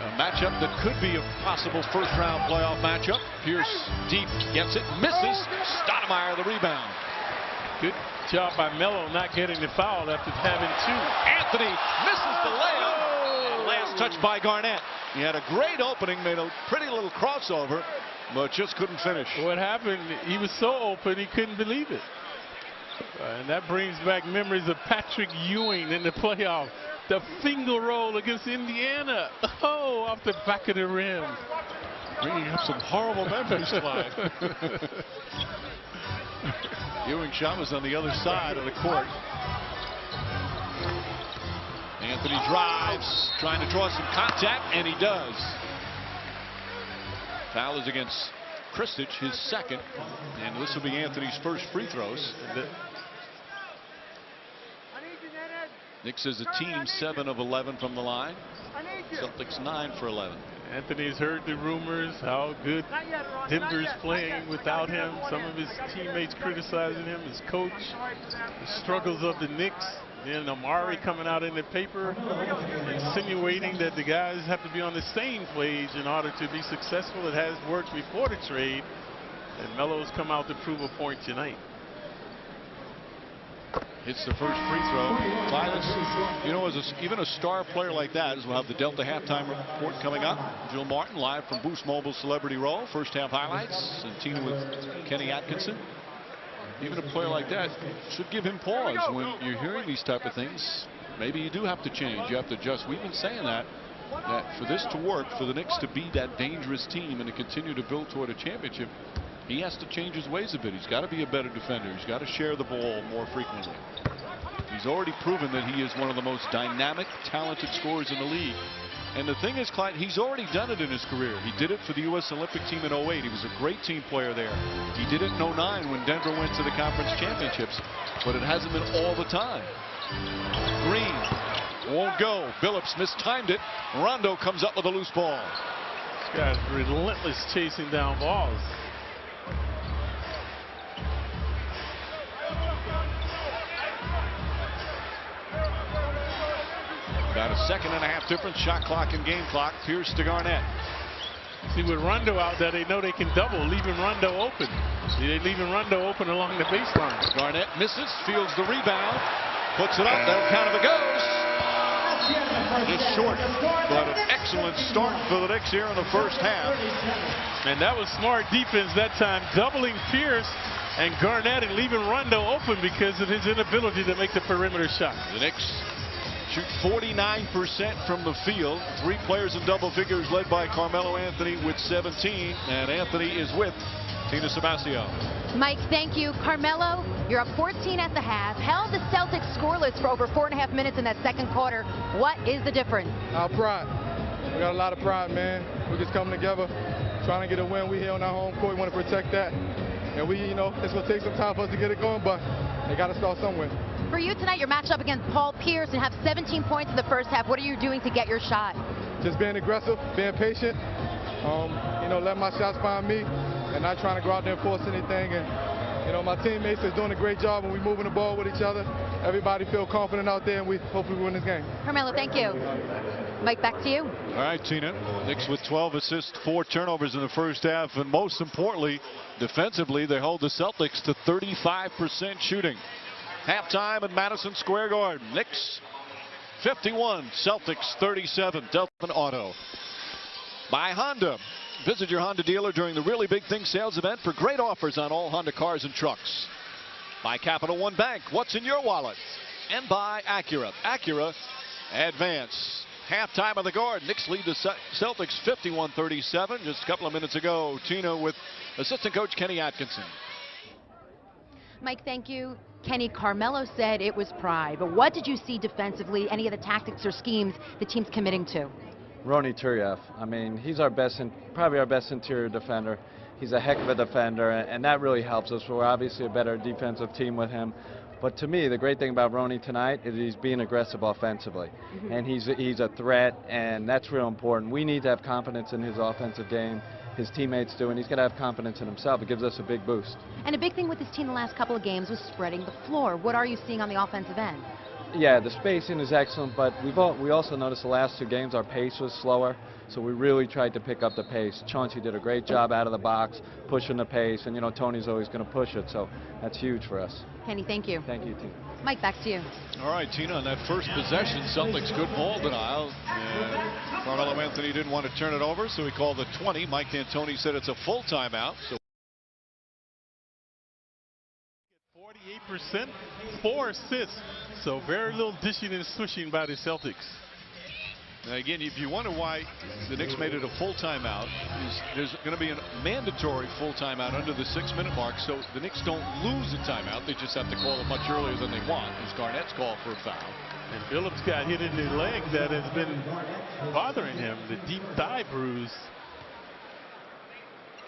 A matchup that could be a possible first-round playoff matchup. Pierce deep, gets it, misses. Stoudemire the rebound. Good job by Melo not getting the foul after having 2. Anthony misses the layup. And last touch by Garnett. He had a great opening, made a pretty little crossover, but just couldn't finish. What happened, he was so open he couldn't believe it. And that brings back memories of Patrick Ewing in the playoff. The finger roll against Indiana. Oh, off the back of the rim. Bringing up some horrible memories, Clyde. Ewing shot was on the other side of the court. Anthony drives, trying to draw some contact, and he does. Foul is against Kristich, his second, and this will be Anthony's first free throws. Knicks is a team 7 of 11 from the line. Celtics 9 for 11. Anthony's heard the rumors how good Denver's playing without him. Some of his teammates criticizing him, his coach, the struggles of the Knicks. Then Amari coming out in the paper insinuating that the guys have to be on the same page in order to be successful. It has worked before the trade, and Melo's come out to prove a point tonight. Hits the first free throw. You know, even a star player like that, as we'll have the Delta halftime report coming up. Jill Martin live from Boost Mobile Celebrity Row. First half highlights and teaming with Kenny Atkinson. Even a player like that should give him pause when you're hearing these type of things. Maybe you do have to change. You have to adjust. We've been saying that for this to work, for the Knicks to be that dangerous team and to continue to build toward a championship, he has to change his ways a bit. He's got to be a better defender. He's got to share the ball more frequently. He's already proven that he is one of the most dynamic, talented scorers in the league. And the thing is, Clyde, he's already done it in his career. He did it for the U.S. Olympic team in 08. He was a great team player there. He did it in 09 when Denver went to the conference championships. But it hasn't been all the time. Green won't go. Billups mistimed it. Rondo comes up with a loose ball. This guy's relentless chasing down balls. About a second-and-a-half difference, shot clock and game clock. Pierce to Garnett. See, with Rondo out there, they know they can double, leaving Rondo open. They're leaving Rondo open along the baseline. Garnett misses, fields the rebound, puts it up. That count of it goes. Just short, but an excellent start for the Knicks here in the first half. And that was smart defense that time, doubling Pierce and Garnett, and leaving Rondo open because of his inability to make the perimeter shot. The Knicks shoot 49% from the field. 3 players in double figures led by Carmelo Anthony with 17. And Anthony is with Tina Sebastião. Mike, thank you. Carmelo, you're up 14 at the half. Held the Celtics scoreless for over 4.5 minutes in that second quarter. What is the difference? Our pride. We got a lot of pride, man. We just coming together, trying to get a win. We here on our home court. We want to protect that. And we, it's going to take some time for us to get it going, but they got to start somewhere. For you tonight, you're matched up against Paul Pierce and have 17 points in the first half. What are you doing to get your shot? Just being aggressive, being patient, letting my shots find me, and not trying to go out there and force anything. And, my teammates are doing a great job when we're moving the ball with each other. Everybody feel confident out there, and we hopefully win this game. Carmelo, thank you. Mike, back to you. All right, Tina. Knicks with 12 assists, 4 turnovers in the first half, and most importantly, defensively, they hold the Celtics to 35% shooting. Halftime at Madison Square Garden. Knicks 51, Celtics 37. Delphin Auto. By Honda. Visit your Honda dealer during the Really Big Things sales event for great offers on all Honda cars and trucks. By Capital One Bank. What's in your wallet? And by Acura. Acura Advance. Halftime of the Garden. Knicks lead the Celtics 51-37. Just a couple of minutes ago, Tina with assistant coach Kenny Atkinson. Mike, thank you. Kenny, Carmelo said it was pride, but what did you see defensively? Any of the tactics or schemes the team's committing to? Ronny Turiaf. I mean, he's probably our best interior defender. He's a heck of a defender, and that really helps us. We're obviously a better defensive team with him. But to me, the great thing about Ronny tonight is he's being aggressive offensively. And he's a threat, and that's real important. We need to have confidence in his offensive game. His teammates do, and he's got to have confidence in himself. It gives us a big boost. And a big thing with this team the last couple of games was spreading the floor. What are you seeing on the offensive end? Yeah, the spacing is excellent, but we also noticed the last 2 games our pace was slower, so we really tried to pick up the pace. Chauncey did a great job out of the box, pushing the pace, and Tony's always going to push it, so that's huge for us. Kenny, thank you. Thank you, Tina. Mike, back to you. All right, Tina, on that first possession, Celtics good ball denial, and Carmelo Anthony didn't want to turn it over, so he called the 20. Mike D'Antoni said it's a full timeout. So 48%, 4 assists. So very little dishing and swishing by the Celtics. Now again, if you wonder why the Knicks made it a full timeout, there's going to be a mandatory full timeout under the 6-minute mark, so the Knicks don't lose a timeout. They just have to call it much earlier than they want. It's Garnett's call for a foul. And Phillips got hit in the leg that has been bothering him. The deep thigh bruise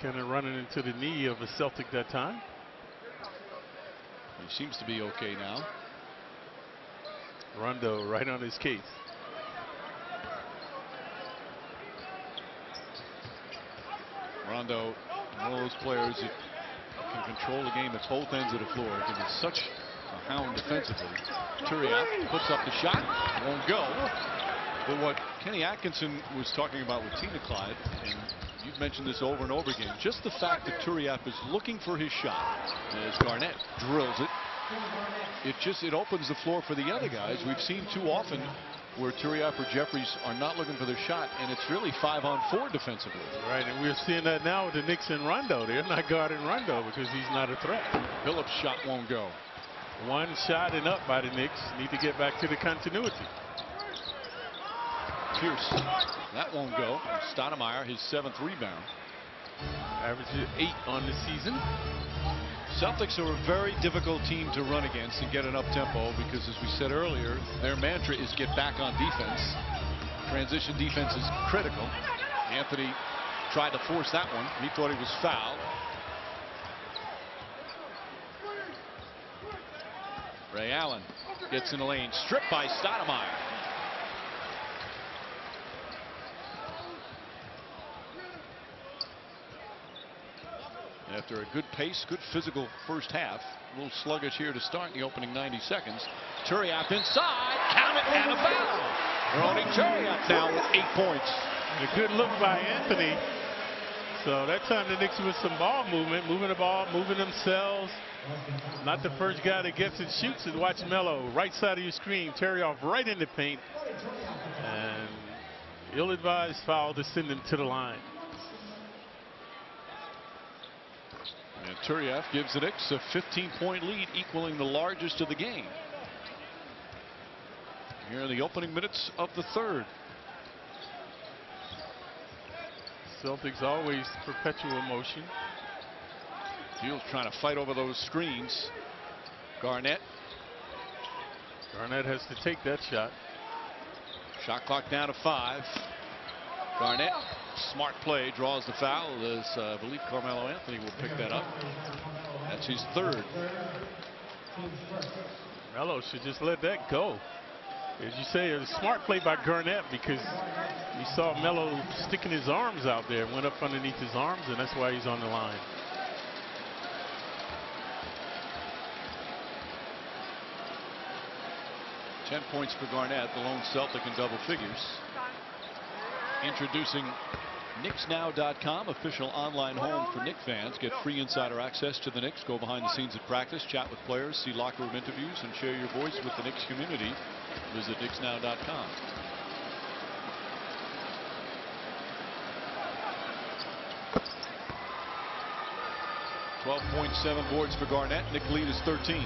kind of running into the knee of a Celtic that time. He seems to be okay now. Rondo right on his case. Rondo, one of those players that can control the game at both ends of the floor. Because it's such a hound defensively. Turiaf puts up the shot, won't go. But what Kenny Atkinson was talking about with Tina, Clyde, and you've mentioned this over and over again, just the fact that Turiaf is looking for his shot as Garnett drills it. It opens the floor for the other guys. We've seen too often where Turiaf or Jeffries are not looking for their shot, and it's really 5-on-4 defensively. Right, and we're seeing that now with the Knicks and Rondo. They're not guarding Rondo because he's not a threat. Phillips' shot won't go. 1 shot and up by the Knicks. Need to get back to the continuity. Pierce, that won't go. Stoudemire, his 7th rebound. Averages 8 on the season. Celtics are a very difficult team to run against and get an up-tempo because, as we said earlier, their mantra is get back on defense. Transition defense is critical. Anthony tried to force that one. He thought he was fouled. Ray Allen gets in the lane, stripped by Stoudemire. After a good pace, good physical first half, a little sluggish here to start in the opening 90 seconds. Turiaf inside, count it, and a foul. Ronny Turiaf now with 8 points. A good look by Anthony. So that time the Knicks with some ball movement, moving the ball, moving themselves. Not the first guy that gets and shoots it. Watch Melo, right side of your screen, Turiaf right in the paint. And ill-advised foul to send him to the line. And Turiev gives the Knicks a 15-point lead, equaling the largest of the game. Here in the opening minutes of the third. Celtics always perpetual motion. Fields trying to fight over those screens. Garnett. Garnett has to take that shot. Shot clock down to 5. Garnett, smart play, draws the foul. As I believe Carmelo Anthony will pick that up. That's his third. Melo should just let that go. As you say, a smart play by Garnett, because you saw Melo sticking his arms out there, went up underneath his arms, and that's why he's on the line. Ten points for Garnett, the lone Celtic in double figures. Introducing KnicksNow.com, official online home for Knicks fans. Get free insider access to the Knicks. Go behind the scenes at practice, chat with players, see locker room interviews, and share your voice with the Knicks community. Visit KnicksNow.com. .7 boards for Garnett. Knick lead is 13.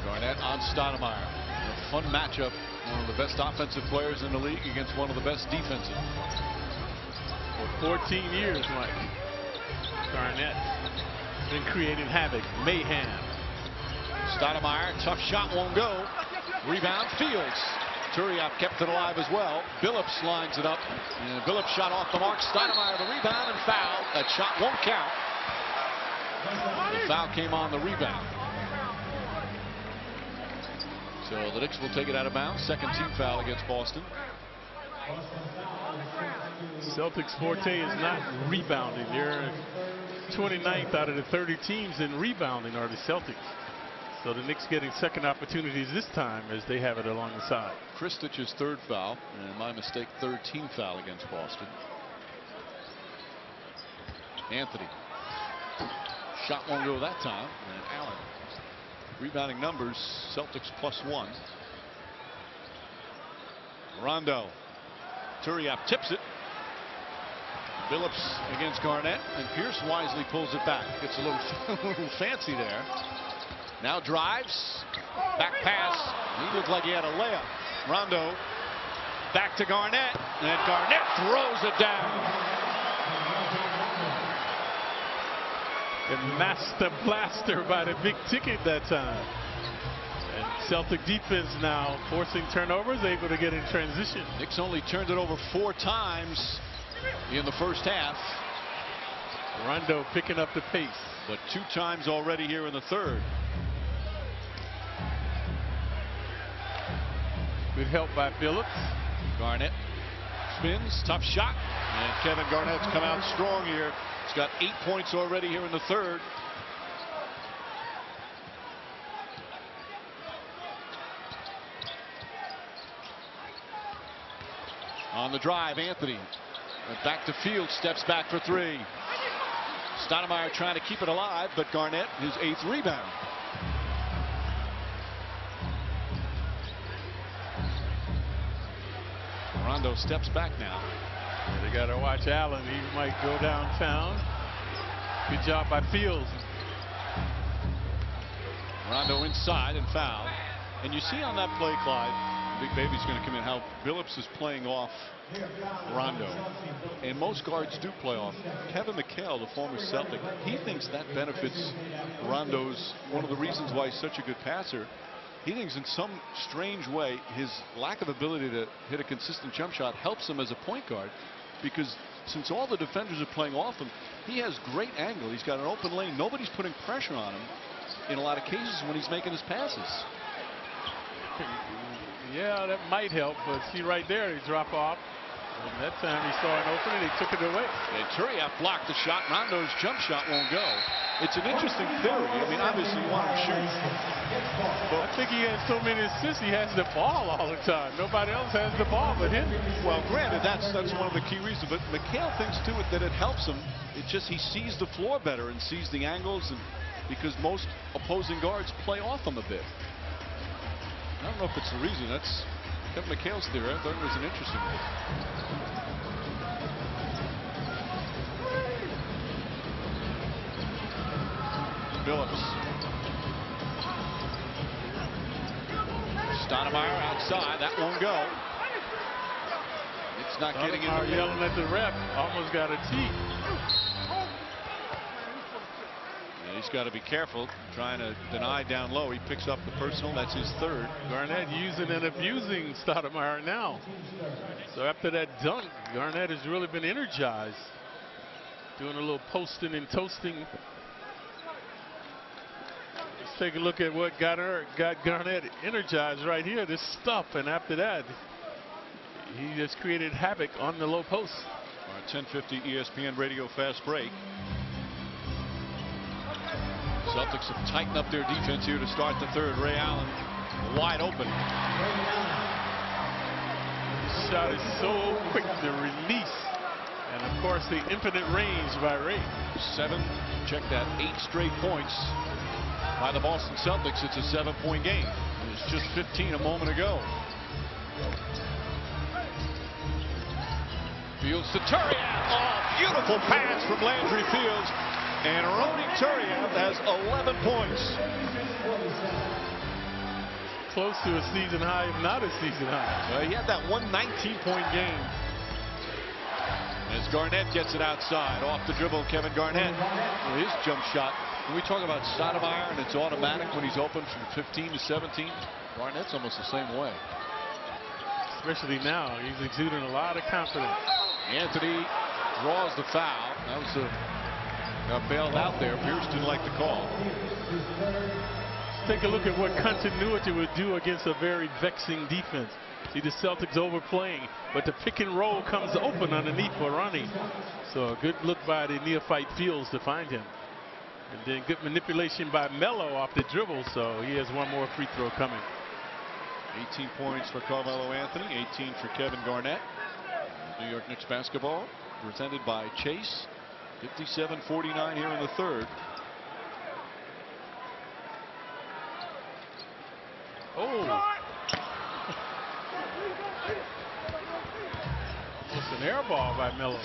Garnett on Stoudemire. A fun matchup. One of the best offensive players in the league against one of the best defensive. For 14 years, Mike. Garnett been creating havoc, mayhem. Stoudemire, tough shot, won't go. Rebound, Fields. Turiev kept it alive as well. Billups lines it up. And Billups shot off the mark. Stoudemire the rebound and foul. That shot won't count. The foul came on the rebound. So the Knicks will take it out of bounds. Second team foul against Boston. Celtics' forte is not rebounding. They're 29th out of the 30 teams in rebounding are the Celtics. So the Knicks getting second opportunities this time as they have it along the side. Kristich's third foul, and my mistake, third team foul against Boston. Anthony. Shot won't go that time. And Allen. Rebounding numbers, Celtics +1. Rondo. Turiev tips it. Billups against Garnett, and Pierce wisely pulls it back. Gets a little fancy there. Now drives. Back pass. He looked like he had a layup. Rondo. Back to Garnett. And Garnett throws it down. The master blaster by the big ticket that time. And Celtic defense now forcing turnovers, able to get in transition. Knicks only turned it over 4 times in the first half. Rondo picking up the pace. But 2 times already here in the third. Good help by Billups. Garnett spins, tough shot. And Kevin Garnett's come out strong here. He's got 8 points already here in the third. On the drive, Anthony. Back to Field, steps back for 3. Stoudemire trying to keep it alive, but Garnett, his 8th rebound. Rondo steps back now. They got to watch Allen. He might go downtown. Good job by Fields. Rondo inside and foul. And you see on that play, Clyde, Big Baby's going to come in, how Billups is playing off Rondo. And most guards do play off. Kevin McHale, the former Celtic, he thinks that benefits Rondo's, one of the reasons why he's such a good passer. He thinks in some strange way his lack of ability to hit a consistent jump shot helps him as a point guard, because since all the defenders are playing off him, he has great angle. He's got an open lane. Nobody's putting pressure on him in a lot of cases when he's making his passes. Yeah, that might help, but see right there, he drop off. And that time he saw an opening, he took it away. And Turiev blocked the shot. Rondo's jump shot won't go. It's an interesting theory. I mean, obviously you want him to shoot. But I think he has so many assists, he has the ball all the time. Nobody else has the ball but him. Well, granted, that's one of the key reasons. But McHale thinks too that it helps him. It just, he sees the floor better and sees the angles, and because most opposing guards play off him a bit. I don't know if it's the reason. That's Kevin McHale's theory. I thought it was an interesting one. Billups. Stoudemire outside. That won't go. It's not getting in the yelling at the ref. Almost got a tee. Yeah, he's got to be careful. Trying to deny down low. He picks up the personal. That's his third. Garnett using and abusing Stoudemire now. So after that dunk, Garnett has really been energized. Doing a little posting and toasting. Let's take a look at what got Garnett energized right here. This stuff, and after that, he just created havoc on the low post. Our 10:50 ESPN Radio Fast Break. Celtics have tightened up their defense here to start the third. Ray Allen wide open. This shot is so quick, the release, and of course the infinite range by Ray. Check that, 8 straight points by the Boston Celtics. It's a 7-point game. It was just 15 a moment ago. Fields to Turiaf. Oh, beautiful pass from Landry Fields. And Ronny Turiaf has 11 points. Close to a season high, if not a season high. Well, he had that 119-point game. As Garnett gets it outside, off the dribble, Kevin Garnett. Well, his jump shot. When we talk about Stoudemire and it's automatic when he's open from 15 to 17, Garnett's almost the same way. Especially now, he's exuding a lot of confidence. Anthony draws the foul. That was got bailed out there. Pierce didn't like the call. Let's take a look at what continuity would do against a very vexing defense. See the Celtics overplaying, but the pick and roll comes open underneath for Ronnie. So a good look by the neophyte Fields to find him. And then good manipulation by Melo off the dribble, so he has one more free throw coming. 18 points for Carmelo Anthony, 18 for Kevin Garnett. New York Knicks basketball presented by Chase. 57-49 here in the third. Oh. It's an air ball by Melo.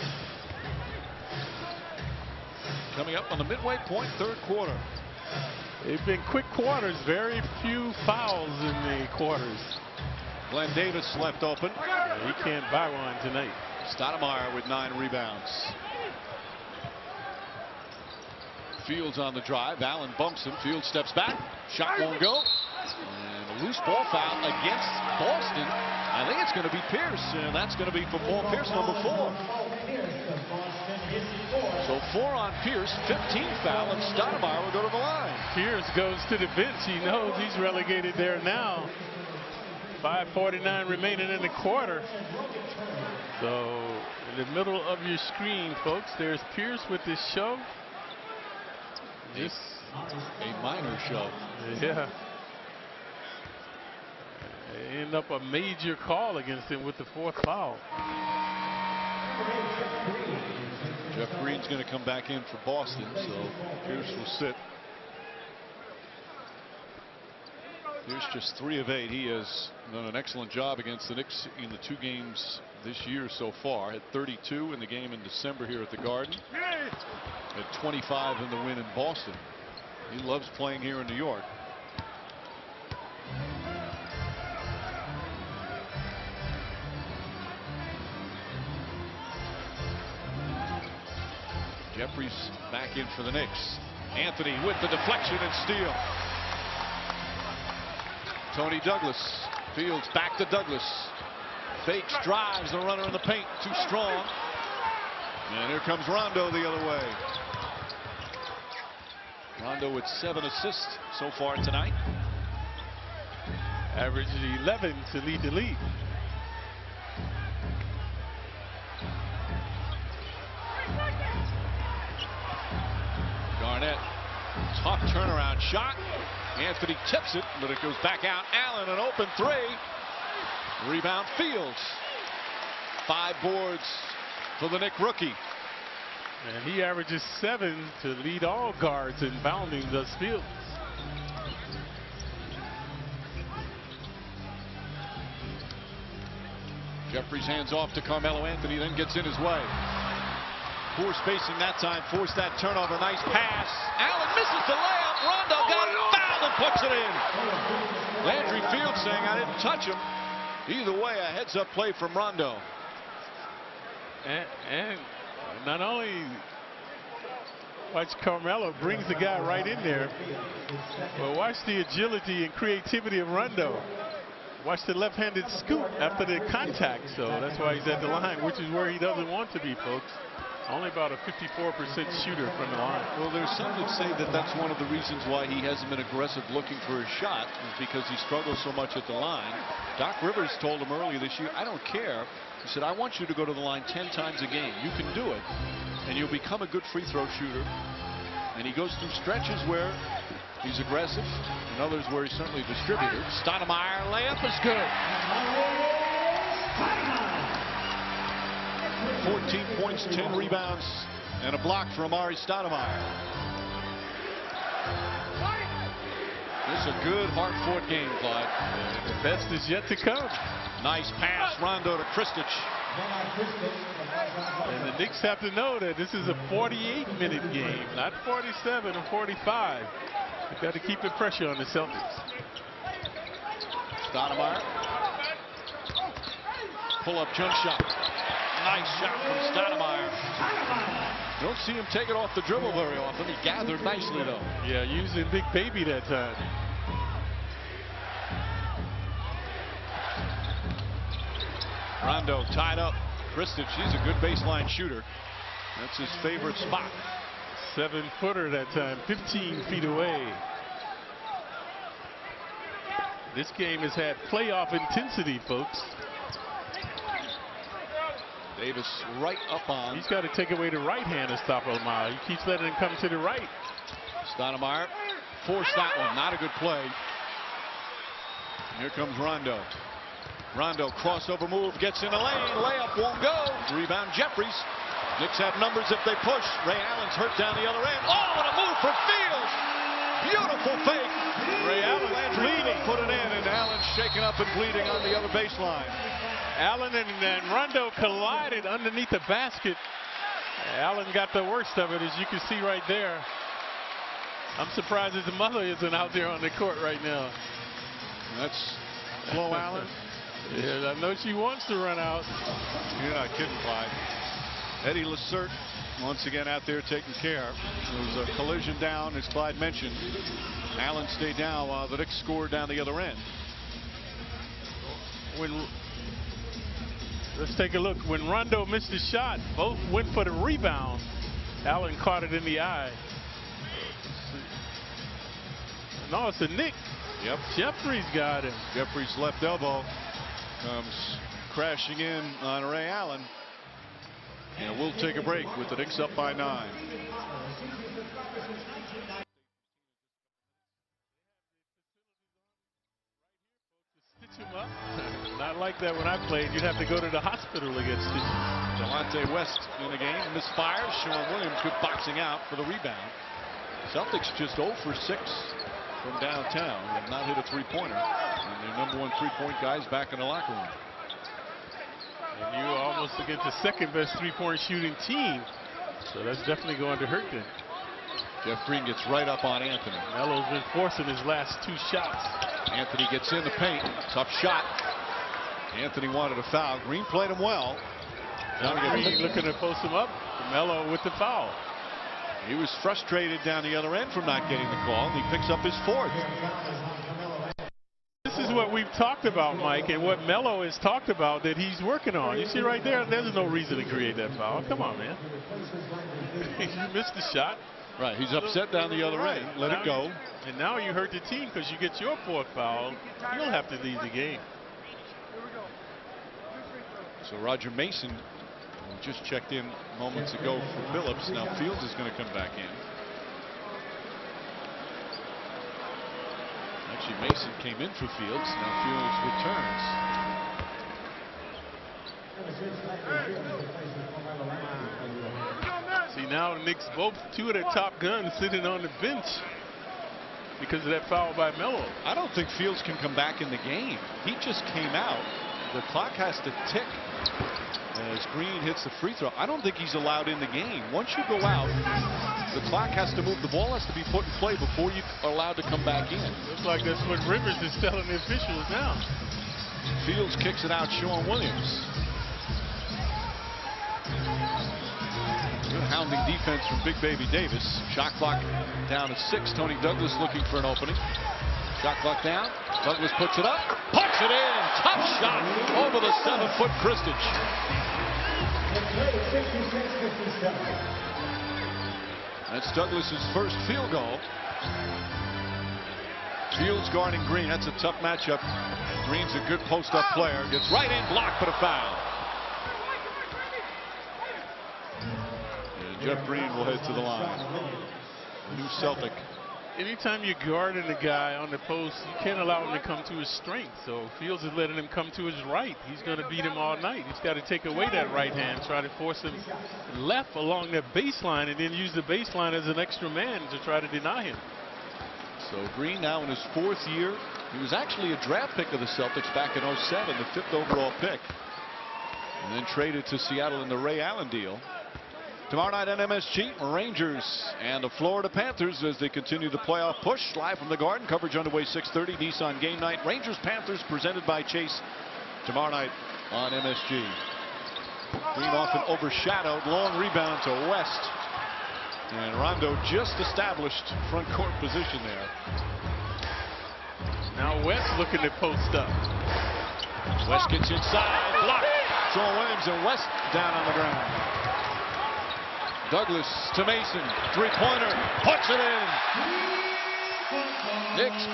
Coming up on the midway point, third quarter. They've been quick quarters, very few fouls in the quarters. Glenn Davis left open. Yeah, he can't buy one tonight. Stoudemire with 9 rebounds. Fields on the drive. Allen bumps him. Fields steps back. Shot won't go. And a loose ball foul against Boston. I think it's going to be Pierce, and that's going to be for Paul Pierce, number 4. So 4 on Pierce, 15th foul, and Stoudemire will go to the line. Pierce goes to the bench. He knows he's relegated there now. 5:49 remaining in the quarter. So in the middle of your screen, folks, there's Pierce with his shove. Just a minor shove. Yeah. End up a major call against him with the 4th foul. Jeff Green's going to come back in for Boston, so Pierce will sit. Pierce just 3 of 8. He has done an excellent job against the Knicks in the 2 games this year so far. Had 32 in the game in December here at the Garden. Had 25 in the win in Boston. He loves playing here in New York. Jeffries back in for the Knicks. Anthony with the deflection and steal. Tony Douglas. Fields back to Douglas. Fakes, drives the runner in the paint. Too strong. And here comes Rondo the other way. Rondo with 7 assists so far tonight. Averaged 11 to lead the league. Garnett, tough turnaround shot. Anthony tips it, but it goes back out. Allen, an open 3. Rebound Fields. 5 boards for the Knick rookie. And he averages 7 to lead all guards in bounding, does Fields. Jeffries hands off to Carmelo Anthony, then gets in his way. Poor spacing that time, forced that turnover. Nice pass. Allen misses the layup. Rondo got it, fouled and puts it in. Landry Fields saying I didn't touch him. Either way, a heads-up play from Rondo. And not only watch Carmelo brings the guy right in there, but watch the agility and creativity of Rondo. Watch the left-handed scoop after the contact. So that's why he's at the line, which is where he doesn't want to be, folks. Only about a 54% shooter from the line. Well, there's some that say that that's one of the reasons why he hasn't been aggressive looking for his shot, is because he struggles so much at the line. Doc Rivers told him earlier this year, I don't care. He said, I want you to go to the line 10 times a game. You can do it, and you'll become a good free throw shooter. And he goes through stretches where he's aggressive, and others where he's certainly a distributor. Stoudemire layup is good. 14 points, 10 rebounds, and a block for Amari Stoudemire. This is a good, hard-fought game, Clyde. The best is yet to come. Nice pass, Rondo to Kristic. And the Knicks have to know that this is a 48-minute game, not 47 or 45. You've got to keep the pressure on the Celtics. Stoudemire. Pull-up jump shot. Nice shot from Stoudemire. You don't see him take it off the dribble very often. He gathered nicely, though. Yeah, using Big Baby that time. Rondo tied up. Kristic, she's a good baseline shooter. That's his favorite spot. 7-footer that time, 15 feet away. This game has had playoff intensity, folks. Davis right up on. He's got to take away the right hand to stop Stoudemire. He keeps letting him come to the right. Stoudemire forced that one. Not a good play. Here comes Rondo. Rondo crossover move, gets in the lane. Layup won't go. Rebound Jeffries. Knicks have numbers if they push. Ray Allen's hurt down the other end. Oh, and a move for Fields. Beautiful fake. Ray Allen's bleeding. Put it in, and Allen's shaken up and bleeding on the other baseline. Allen and Rondo collided underneath the basket. Allen got the worst of it, as you can see right there. I'm surprised his mother isn't out there on the court right now. That's Flo Allen. Yeah, I know she wants to run out. You're not kidding, Clyde. Eddie Lacerte once again out there taking care. There was a collision down, as Clyde mentioned. Allen stayed down while the Knicks scored down the other end. Let's take a look. When Rondo missed his shot, both went for the rebound. Allen caught it in the eye. No, it's a Knick. Yep. Jeffries got him. Jeffries' left elbow comes crashing in on Ray Allen. And we'll take a break with the Knicks up by 9. Stitch him up. Not like that when I played. You'd have to go to the hospital to get stitches. Delonte West in the game. Misfires. Sean Williams good boxing out for the rebound. Celtics just 0 for 6 from downtown. They have not hit a three-pointer. And their #1 3-point guys back in the locker room. And you almost against the second best three-point shooting team. So that's definitely going to hurt them. Jeff Green gets right up on Anthony. Melo's been forcing his last 2 shots. Anthony gets in the paint. Tough shot. Anthony wanted a foul. Green played him well. Now Green looking to post him up. Melo with the foul. He was frustrated down the other end from not getting the call, and he picks up his 4th. This is what we've talked about, Mike, and what Melo has talked about that he's working on. You see right there, there's no reason to create that foul. Come on, man. You missed the shot. Right, he's upset down the other end. Let it go. And now you hurt the team because you get your 4th foul. You'll have to leave the game. So Roger Mason just checked in moments ago for Phillips. Now Fields is going to come back in. Actually, Mason came in for Fields. Now Fields returns. See, now the Knicks, both 2 of their top guns sitting on the bench because of that foul by Melo. I don't think Fields can come back in the game. He just came out the clock has to tick as Green hits the free throw. I don't think he's allowed in the game. Once you go out, the clock has to move. The ball has to be put in play before you are allowed to come back in. Looks like that's what Rivers is telling the officials now. Fields kicks it out. Sean Williams. Good hounding defense from Big Baby Davis. Shot clock down to 6. Tony Douglas looking for an opening. Shot clock down. Douglas puts it up. Puts it in. Tough shot over the 7-foot Kristich. That's Douglas's first field goal. Fields guarding Green. That's a tough matchup. Green's a good post-up player. Gets right in, blocked, but a foul. And Jeff Green will head to the line. The new Celtic. Anytime you're guarding a guy on the post, you can't allow him to come to his strength. So Fields is letting him come to his right. He's going to beat him all night. He's got to take away that right hand, try to force him left along that baseline, and then use the baseline as an extra man to try to deny him. So Green now in his 4th year. He was actually a draft pick of the Celtics back in 07, the 5th overall pick. And then traded to Seattle in the Ray Allen deal. Tomorrow night on MSG, Rangers and the Florida Panthers as they continue the playoff push. Live from the Garden. Coverage underway 6:30. Nissan Game Night. Rangers Panthers presented by Chase tomorrow night on MSG. Green often overshadowed. Long rebound to West. And Rondo just established front court position there. Now West looking to post up. West gets inside. Blocked. Sean Williams and West down on the ground. Douglas to Mason. Three-pointer. Puts it in. Knicks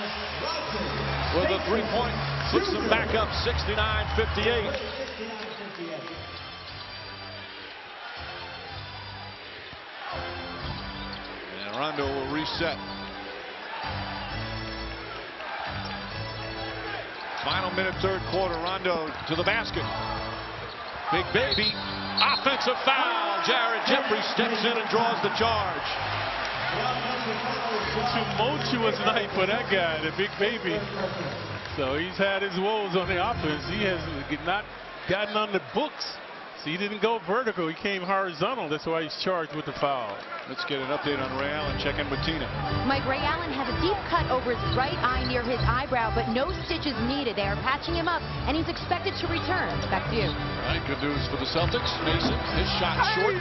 with a 3-point. Puts them back up 69-58. And Rondo will reset. Final minute, 3rd quarter. Rondo to the basket. Big Baby. Offensive foul. Jared Jeffrey steps in and draws the charge. Tumultuous night for that guy, the Big Baby. So he's had his woes on the offense. He has not gotten on the books. So he didn't go vertical. He came horizontal. That's why he's charged with the foul. Let's get an update on Ray Allen. Check in with Tina. Mike, Ray Allen has a deep cut over his right eye near his eyebrow, but no stitches needed. They are patching him up, and he's expected to return. Back to you. All right, good news for the Celtics. Mason, his shot short.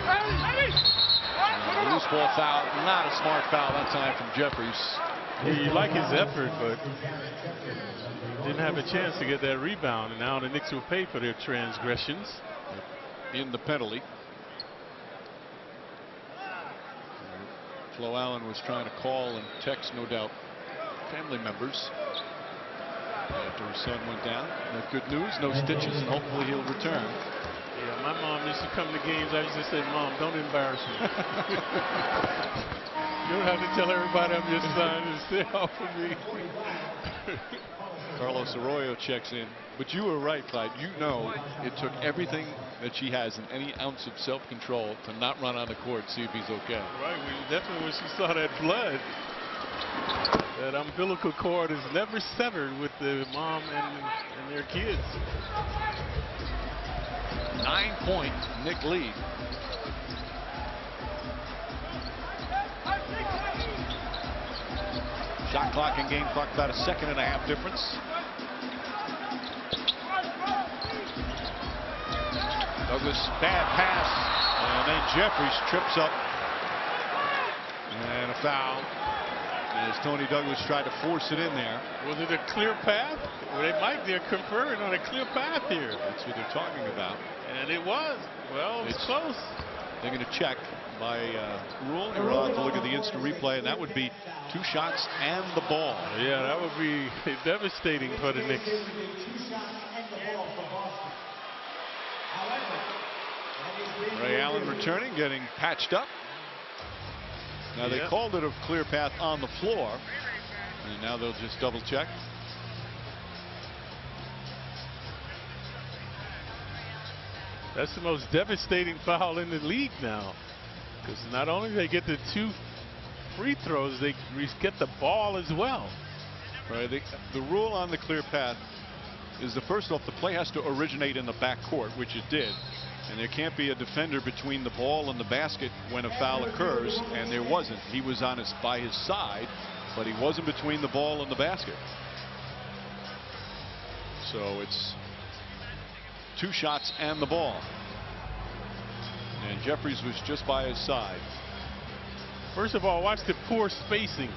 Loose ball foul. Not a smart foul that time from Jeffries. He liked his effort, but didn't have a chance to get that rebound. And now the Knicks will pay for their transgressions. In the penalty. Flo Allen was trying to call and text, no doubt, family members after her son went down. Good news, no stitches, and hopefully he'll return. Yeah, my mom used to come to games. I used to say, Mom, don't embarrass me. You don't have to tell everybody I'm your son and stay off of me. Carlos Arroyo checks in. But you were right, Clyde. You know it took everything that she has and any ounce of self-control to not run on the court, see if he's okay. Right. Definitely when she saw that blood, that umbilical cord is never severed with the mom and their kids. 9-point Knick lead. Shot clock and game clock about a 1.5 difference. Douglas, bad pass, and then Jeffries trips up, and a foul as Tony Douglas tried to force it in there. Was it a clear path? Well, they're conferring on a clear path here. That's what they're talking about. And it was. Well, it's close. They're going to check by rule. You're allowed to look at the instant replay, and that would be 2 shots and the ball. Yeah, that would be devastating for the Knicks. Ray Allen returning, getting patched up. Now they called it a clear path on the floor, and now they'll just double check. That's the most devastating foul in the league now, because not only do they get the 2 free throws, they get the ball as well. Right. The rule on the clear path is the first off, the play has to originate in the backcourt, which it did. And there can't be a defender between the ball and the basket when a foul occurs, and there wasn't. He was by his side, but he wasn't between the ball and the basket. So it's 2 shots and the ball. And Jeffries was just by his side. First of all, watch the poor spacing.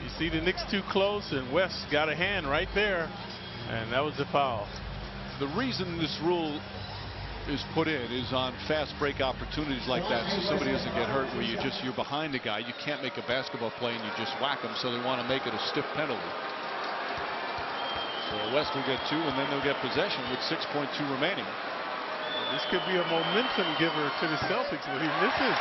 You see the Knicks too close, and West got a hand right there, and that was the foul. The reason this rule is put in is on fast break opportunities like that, so somebody doesn't get hurt where you're behind a guy. You can't make a basketball play and you just whack him, so they want to make it a stiff penalty. So West will get 2, and then they'll get possession with 6.2 remaining. This could be a momentum giver to the Celtics when he misses.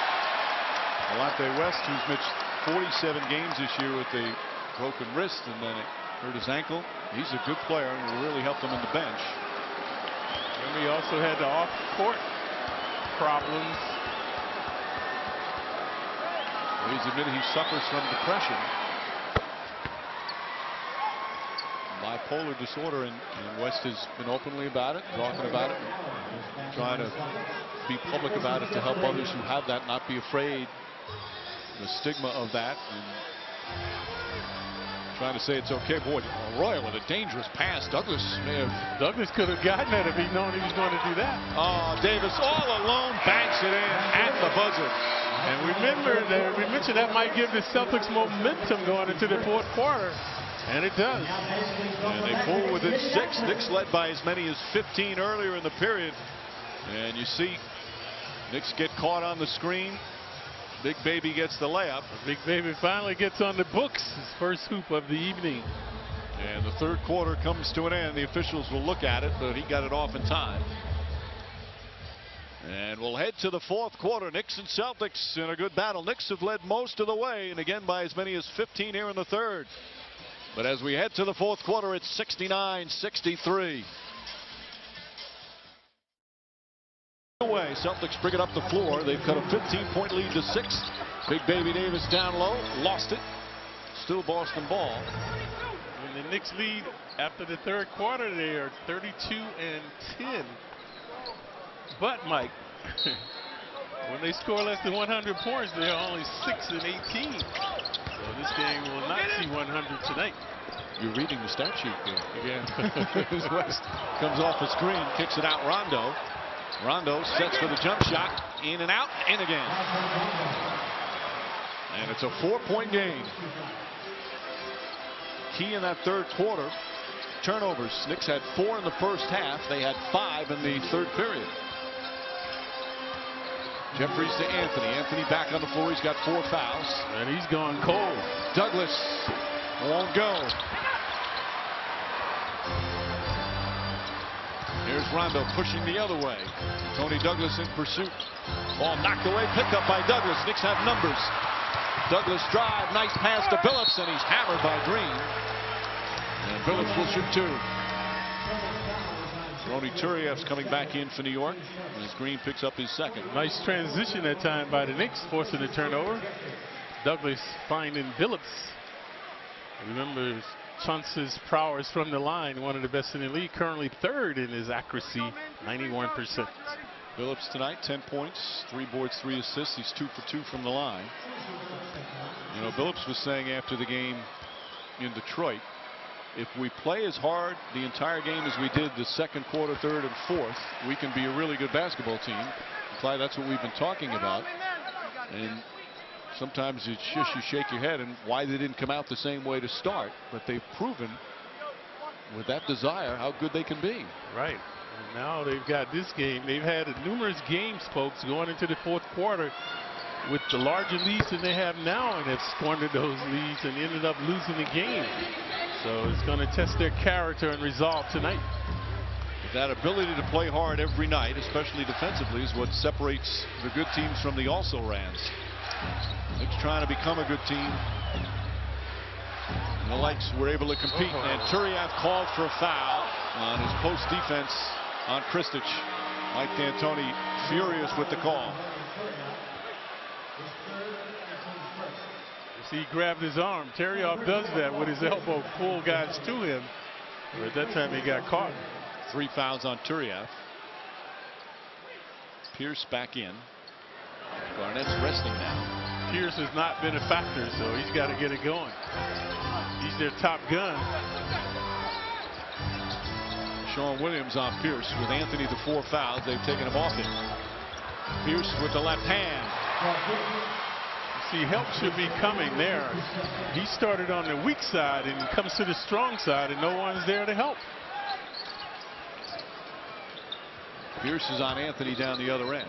Delonte West, who's missed 47 games this year with a broken wrist and then it hurt his ankle. He's a good player and will really help them in the bench. And he also had the off-court problems. He's admitted he suffers from depression, bipolar disorder, and West has been openly about it, talking about it, trying to be public about it to help others who have that not be afraid of the stigma of that. And trying to say it's okay. Boy, Royal with a dangerous pass. Douglas could have gotten it if he'd known he was going to do that. Oh, Davis all alone banks it in at the buzzer. And remember that we mentioned that might give the Celtics momentum going into the 4th quarter. And it does. And they pull within 6. Knicks led by as many as 15 earlier in the period. And you see Knicks get caught on the screen. Big Baby gets the layup. Big Baby finally gets on the books. His first hoop of the evening. And the 3rd quarter comes to an end. The officials will look at it, but he got it off in time. And we'll head to the 4th quarter. Knicks and Celtics in a good battle. Knicks have led most of the way, and again by as many as 15 here in the 3rd. But as we head to the 4th quarter, it's 69-63. Away, Celtics bring it up the floor. They've cut a 15-point lead to 6. Big Baby Davis down low, lost it. Still Boston ball. And the Knicks lead after the 3rd quarter. They are 32-10. But Mike, when they score less than 100 points, they are only 6-18. So this game will not see 100 tonight. You're reading the stat sheet there. Again, West comes off the screen, kicks it out. Rondo sets for the jump shot, in and out, in again. And it's a 4-point game. Key in that 3rd quarter, turnovers. Knicks had 4 in the first half. They had 5 in the 3rd period. Jeffries to Anthony. Anthony back on the floor. He's got 4 fouls. And he's gone cold. Douglas won't go. Here's Rondo pushing the other way. Tony Douglas in pursuit. Ball knocked away. Picked up by Douglas. Knicks have numbers. Douglas drive. Nice pass to Billups, and he's hammered by Green. And Billups will shoot 2. Ronny Turiaf's coming back in for New York as Green picks up his 2nd. Nice transition that time by the Knicks, forcing the turnover. Douglas finding Billups. Remember Chauncey's prowess from the line, one of the best in the league, currently 3rd in his accuracy, 91%. Billups tonight, 10 points, 3 boards, 3 assists. He's 2 for 2 from the line. You know, Billups was saying after the game in Detroit, if we play as hard the entire game as we did the 2nd quarter, 3rd, and 4th, we can be a really good basketball team. Clyde, that's what we've been talking about. And sometimes it's just you shake your head and why they didn't come out the same way to start. But they've proven with that desire how good they can be. Right. And now they've got this game. They've had numerous games, folks, going into the 4th quarter with the larger leads than they have now, and have squandered those leads and ended up losing the game. So it's going to test their character and resolve tonight. That ability to play hard every night, especially defensively, is what separates the good teams from the also-rans. Knicks trying to become a good team. And the Lights were able to compete. And Turiaf called for a foul on his post defense on Kristich. Mike D'Antoni furious with the call. He grabbed his arm. Turiaf does that with his elbow, pull guys to him. But at that time he got caught. 3 fouls on Turiaf. Pierce back in. Garnett's resting now. Pierce has not been a factor, so he's got to get it going. He's their top gun. Sean Williams on Pierce with Anthony the 4 fouls. They've taken him off it. Pierce with the left hand. See, help should be coming there. He started on the weak side and comes to the strong side, and no one's there to help. Pierce is on Anthony down the other end.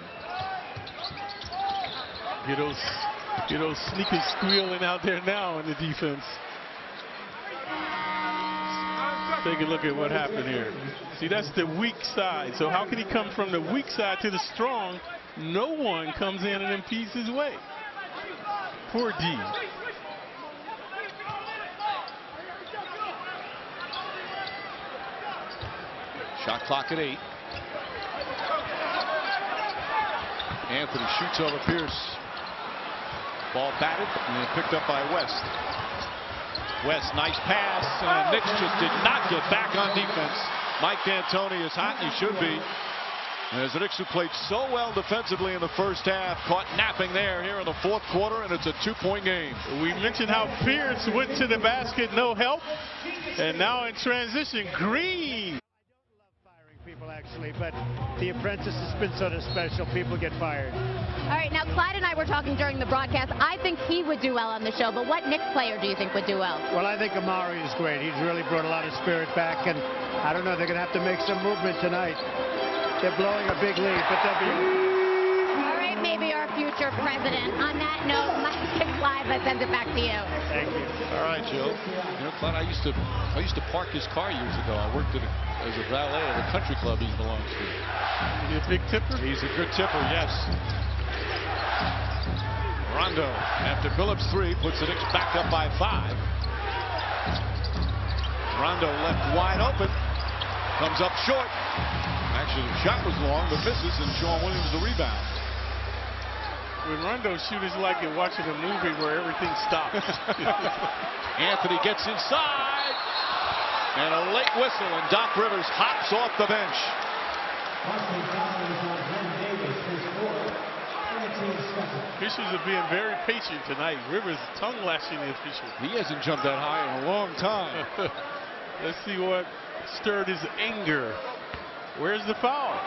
Get those sneakers squealing out there now in the defense. Take a look at what happened here. See, that's the weak side. So how can he come from the weak side to the strong? No one comes in and impedes his way. Poor D. Shot clock at 8. Anthony shoots over Pierce. Ball batted and picked up by West. West, nice pass, and Knicks just did not get back on defense. Mike D'Antoni is hot, and he should be. As the Knicks, who played so well defensively in the first half, caught napping there here in the fourth quarter, and it's a 2-point game. We mentioned how Pierce went to the basket, no help, and now in transition, Green. People actually, but the apprentice has been sort of special. People get fired. All right, now Clyde and I were talking during the broadcast. I think he would do well on the show, but what Knicks player do you think would do well? Well, I think Amari is great. He's really brought a lot of spirit back, and I don't know, they're going to have to make some movement tonight. They're blowing a big lead, but they'll be... All right, maybe our future president. On that note, Mike and Clyde, let's send it back to you. Thank you. All right, Joe. You know, Clyde, I used to park his car years ago. I worked as a valet at a country club he belongs to. He's a big tipper? He's a good tipper, yes. Rondo, after Phillips' 3, puts the Knicks back up by 5. Rondo left wide open. Comes up short. Actually, the shot was long, but misses, and Sean Williams the rebound. When Rondo shoots, it's like you're watching a movie where everything stops. Anthony gets inside. And a late whistle, and Doc Rivers hops off the bench. Officials are being very patient tonight. Rivers tongue lashing the official. He hasn't jumped that high in a long time. Let's see what stirred his anger. Where's the foul?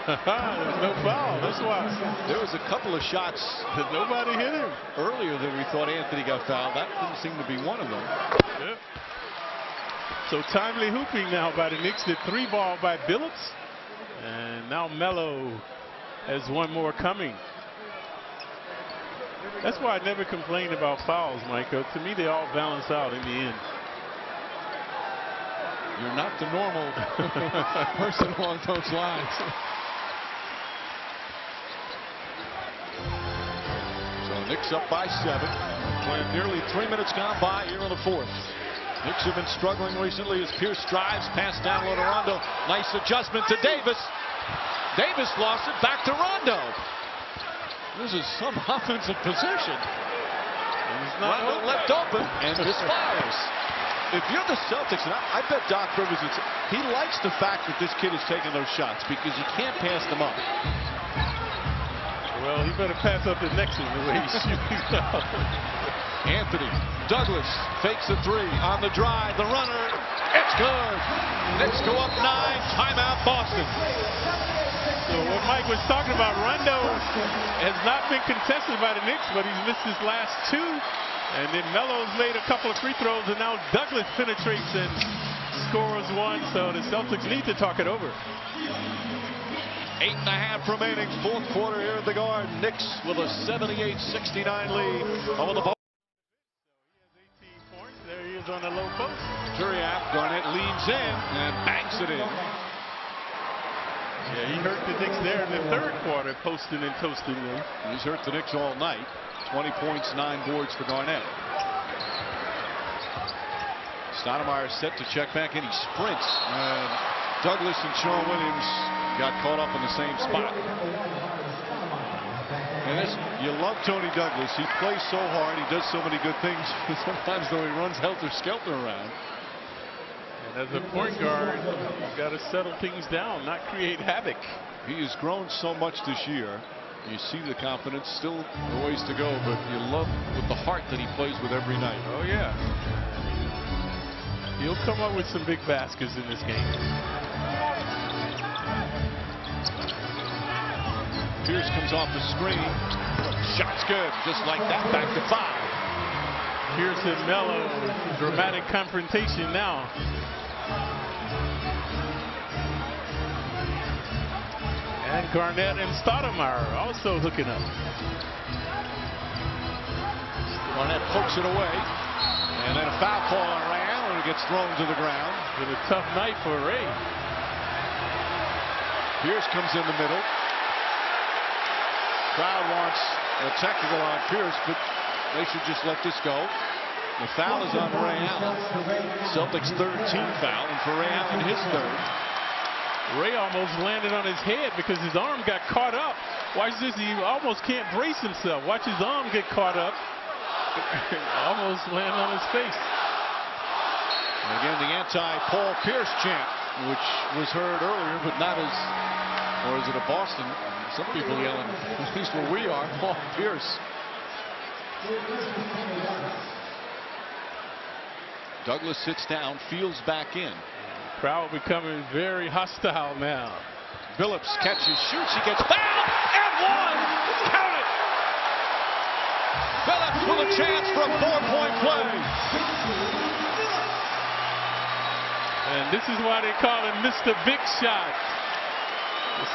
There's no foul. That's why. There was a couple of shots that nobody hit him earlier that we thought Anthony got fouled. That didn't seem to be one of them. Yep. So timely hooping now by the Knicks. The 3-ball by Billups. And now Melo has one more coming. That's why I never complained about fouls, Micah. To me, they all balance out in the end. You're not the normal person along those lines. So Knicks up by 7. Playing nearly 3 minutes gone by here in the fourth. Knicks have been struggling recently as Pierce drives, pass down low to Rondo. Nice adjustment to Davis. Davis lost it back to Rondo. This is some offensive possession. Rondo left open and misfires. If you're the Celtics, and I bet Doc Rivers, he likes the fact that this kid is taking those shots because you can't pass them up. Well, he better pass up the next one the way he's shooting now. Anthony Douglas fakes a 3 on the drive. The runner, it's good. Knicks go up 9. Timeout, Boston. So what Mike was talking about, Rondo has not been contested by the Knicks, but he's missed his last 2. And then Melo's made a couple of free throws, and now Douglas penetrates and scores 1. So the Celtics need to talk it over. 8.5 remaining, fourth quarter here at the Garden. Knicks with a 78-69 lead over the ball. He has 18 points. There he is on the low post. Turiaf, Garnett leans in and banks it in. Yeah, he hurt the Knicks there in the third quarter, posting and toasting them. He's hurt the Knicks all night. 20 points, 9 boards for Garnett. Stoudemire set to check back in. He sprints. And Douglas and Sean Williams got caught up in the same spot. And you love Tony Douglas. He plays so hard. He does so many good things. Sometimes, though, he runs helter-skelter around. And as a point guard, you got to settle things down, not create havoc. He has grown so much this year. You see the confidence, still a ways to go, but you love with the heart that he plays with every night. Oh, yeah. He'll come up with some big baskets in this game. Pierce comes off the screen. Shot's good. Just like that, back to 5. Pierce and Melo, dramatic confrontation now. And Garnett and Stoudemire also hooking up. Garnett pokes it away. And then a foul call on Ray Allen, who gets thrown to the ground. Been a tough night for Ray. Pierce comes in the middle. Crowd wants a technical on Pierce, but they should just let this go. The foul is on Ray Allen. Celtics' third team foul, and for Ray Allen, his third. Ray almost landed on his head because his arm got caught up. Watch this, he almost can't brace himself. Watch his arm get caught up. Almost land on his face. And again, the anti-Paul Pierce chant, which was heard earlier, but not as, or is it a Boston? Some people yelling, at least where we are, Paul Pierce. Douglas sits down, Fields back in. Crowd becoming very hostile now. Phillips catches, shoots, he gets fouled, and one! Count it! Phillips with a chance for a 4-point play. And this is why they call him Mr. Big Shot.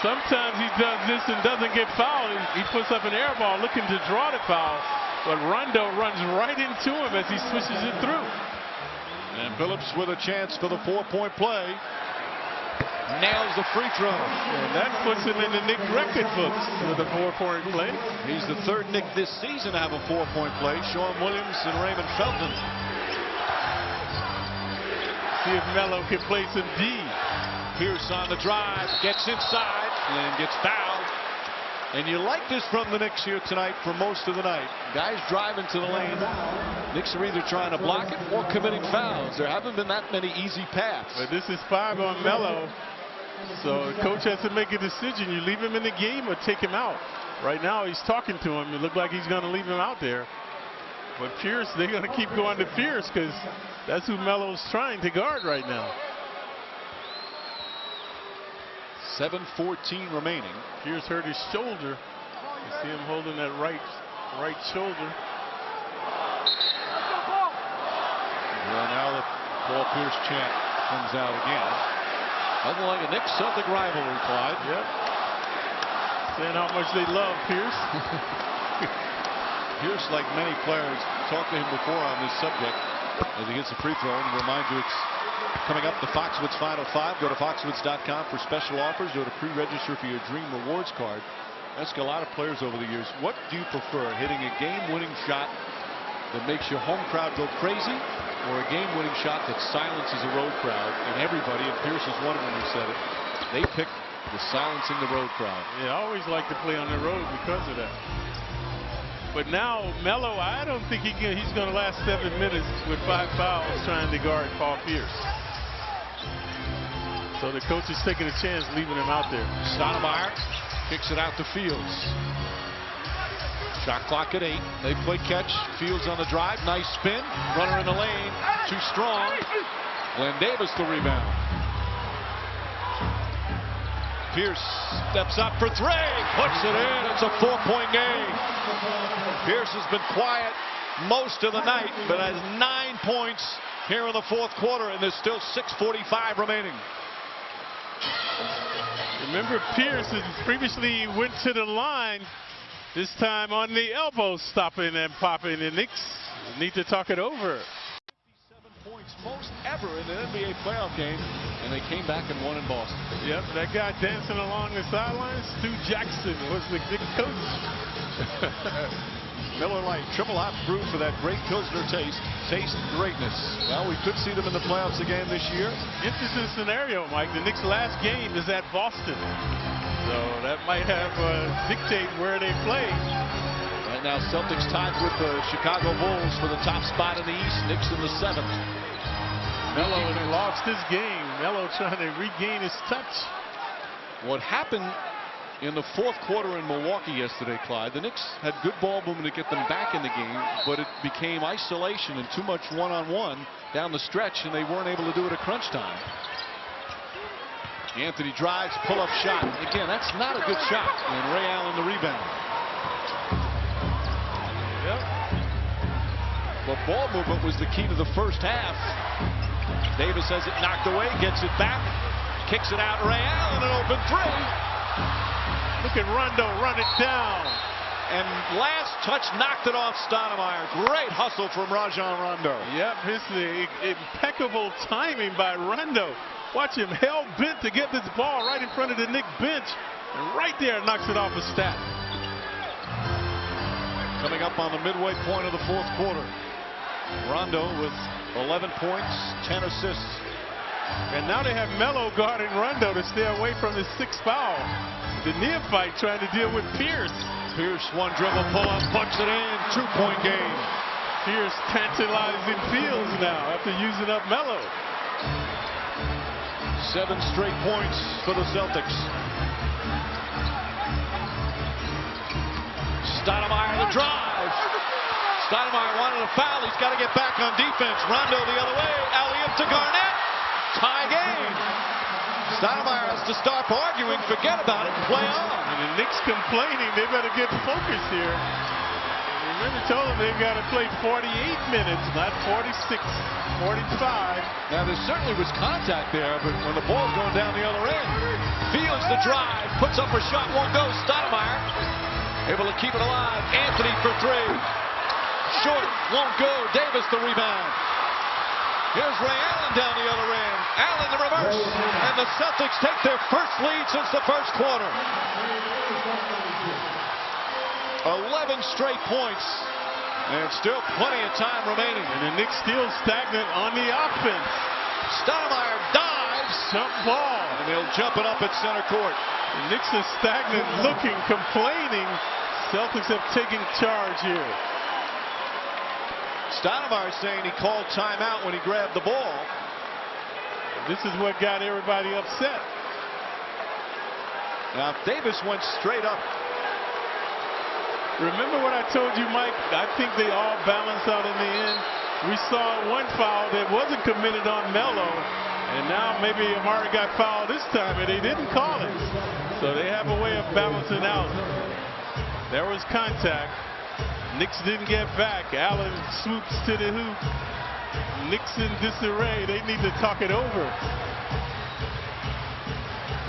Sometimes he does this and doesn't get fouled. He puts up an air ball looking to draw the foul, but Rondo runs right into him as he swishes it through. And Phillips with a chance for the 4-point play. Nails the free throw. And that puts him in the Knick record books with a 4-point play. He's the third Knick this season to have a 4-point play. Sean Williams and Raymond Felton. See if Melo can play some D. Pierce on the drive, gets inside, and gets fouled. And you like this from the Knicks here tonight for most of the night. Guys driving to the lane. Knicks are either trying to block it or committing fouls. There haven't been that many easy paths. But this is 5 on Melo. So the coach has to make a decision. You leave him in the game or take him out. Right now he's talking to him. It looked like he's going to leave him out there. But Pierce, they're going to keep going to Pierce because that's who Melo's trying to guard right now. 7:14 remaining. Pierce hurt his shoulder. You see him holding that right shoulder. Well, now the Paul Pierce chant comes out again. Nothing like a Knicks Celtic rivalry, Clyde. Yep. Saying how much they love Pierce. Pierce, like many players, talked to him before on this subject as he gets a free throw, and remind you it's coming up, the Foxwoods Final 5. Go to foxwoods.com for special offers. Go to pre-register for your Dream Rewards card. Ask a lot of players over the years, what do you prefer, hitting a game-winning shot that makes your home crowd go crazy, or a game-winning shot that silences a road crowd? And everybody, and Pierce is one of them who said it, they picked the silencing the road crowd. Yeah, I always like to play on the road because of that. But now Melo, I don't think he's going to last 7 minutes with 5 fouls trying to guard Paul Pierce. So the coach is taking a chance leaving him out there. Stoudemire kicks it out to Fields. Shot clock at 8. They play catch. Fields on the drive. Nice spin. Runner in the lane. Too strong. Glenn Davis the rebound. Pierce steps up for 3. Puts it in. It's a 4-point game. Pierce has been quiet most of the night, but has 9 points here in the fourth quarter, and there's still 6:45 remaining. Remember, Pierce previously went to the line, this time on the elbow, stopping and popping. The Knicks need to talk it over. 57 points, most ever in an NBA playoff game, and they came back and won in Boston. Yep, that guy dancing along the sidelines, Stu Jackson, was the big coach. Miller Lite, triple hop brew for that great Pilsner taste. Taste greatness. Well, we could see them in the playoffs again this year. Interesting scenario, Mike. The Knicks' last game is at Boston. So that might have dictate where they play. Right now, Celtics tied with the Chicago Bulls for the top spot in the East. Knicks in the 7th. Melo has lost his game. Melo trying to regain his touch. What happened in the fourth quarter in Milwaukee yesterday, Clyde, the Knicks had good ball movement to get them back in the game, but it became isolation and too much one-on-one down the stretch, and they weren't able to do it at crunch time. Anthony drives, pull-up shot. Again, that's not a good shot. And Ray Allen the rebound. Yep. But ball movement was the key to the first half. Davis has it knocked away, gets it back, kicks it out. Ray Allen, an open three. Look at Rondo run it down. And last touch knocked it off Stoudemire. Great hustle from Rajon Rondo. Yep, his impeccable timing by Rondo. Watch him hell-bent to get this ball right in front of the Knicks bench. And right there knocks it off a stat. Coming up on the midway point of the fourth quarter. Rondo with 11 points, 10 assists. And now they have Melo guarding Rondo to stay away from his sixth foul. The neophyte trying to deal with Pierce. Pierce, one dribble pull-up, puts it in, 2-point game. Pierce tantalizing Fields now after using up Melo. 7 straight points for the Celtics. Stoudemire the drive. Stoudemire wanted a foul. He's got to get back on defense. Rondo the other way. Alley-oop to Garnett. Tie game. Stoudemire has to stop arguing. Forget about it. Play on. And the Knicks complaining. They better get focused here. Remember, told them they've got to play 48 minutes, not 46, 45. Now, there certainly was contact there, but when the ball's going down the other end, Fields the drive, puts up a shot, won't go. Stoudemire able to keep it alive. Anthony for three. Short, won't go. Davis the rebound. Here's Ray Allen down the other end. Allen the reverse. And the Celtics take their first lead since the first quarter. 11 straight points. And still plenty of time remaining. And the Knicks still stagnant on the offense. Stoudemire dives. Jump ball. And they'll jump it up at center court. The Knicks are stagnant, looking, complaining. Celtics have taken charge here. Stoudemire saying he called timeout when he grabbed the ball. This is what got everybody upset. Now, Davis went straight up. Remember what I told you, Mike? I think they all balance out in the end. We saw one foul that wasn't committed on Melo, and now maybe Amari got fouled this time, and they didn't call it. So they have a way of balancing out. There was contact. Knicks didn't get back. Allen swoops to the hoop. Knicks in disarray. They need to talk it over.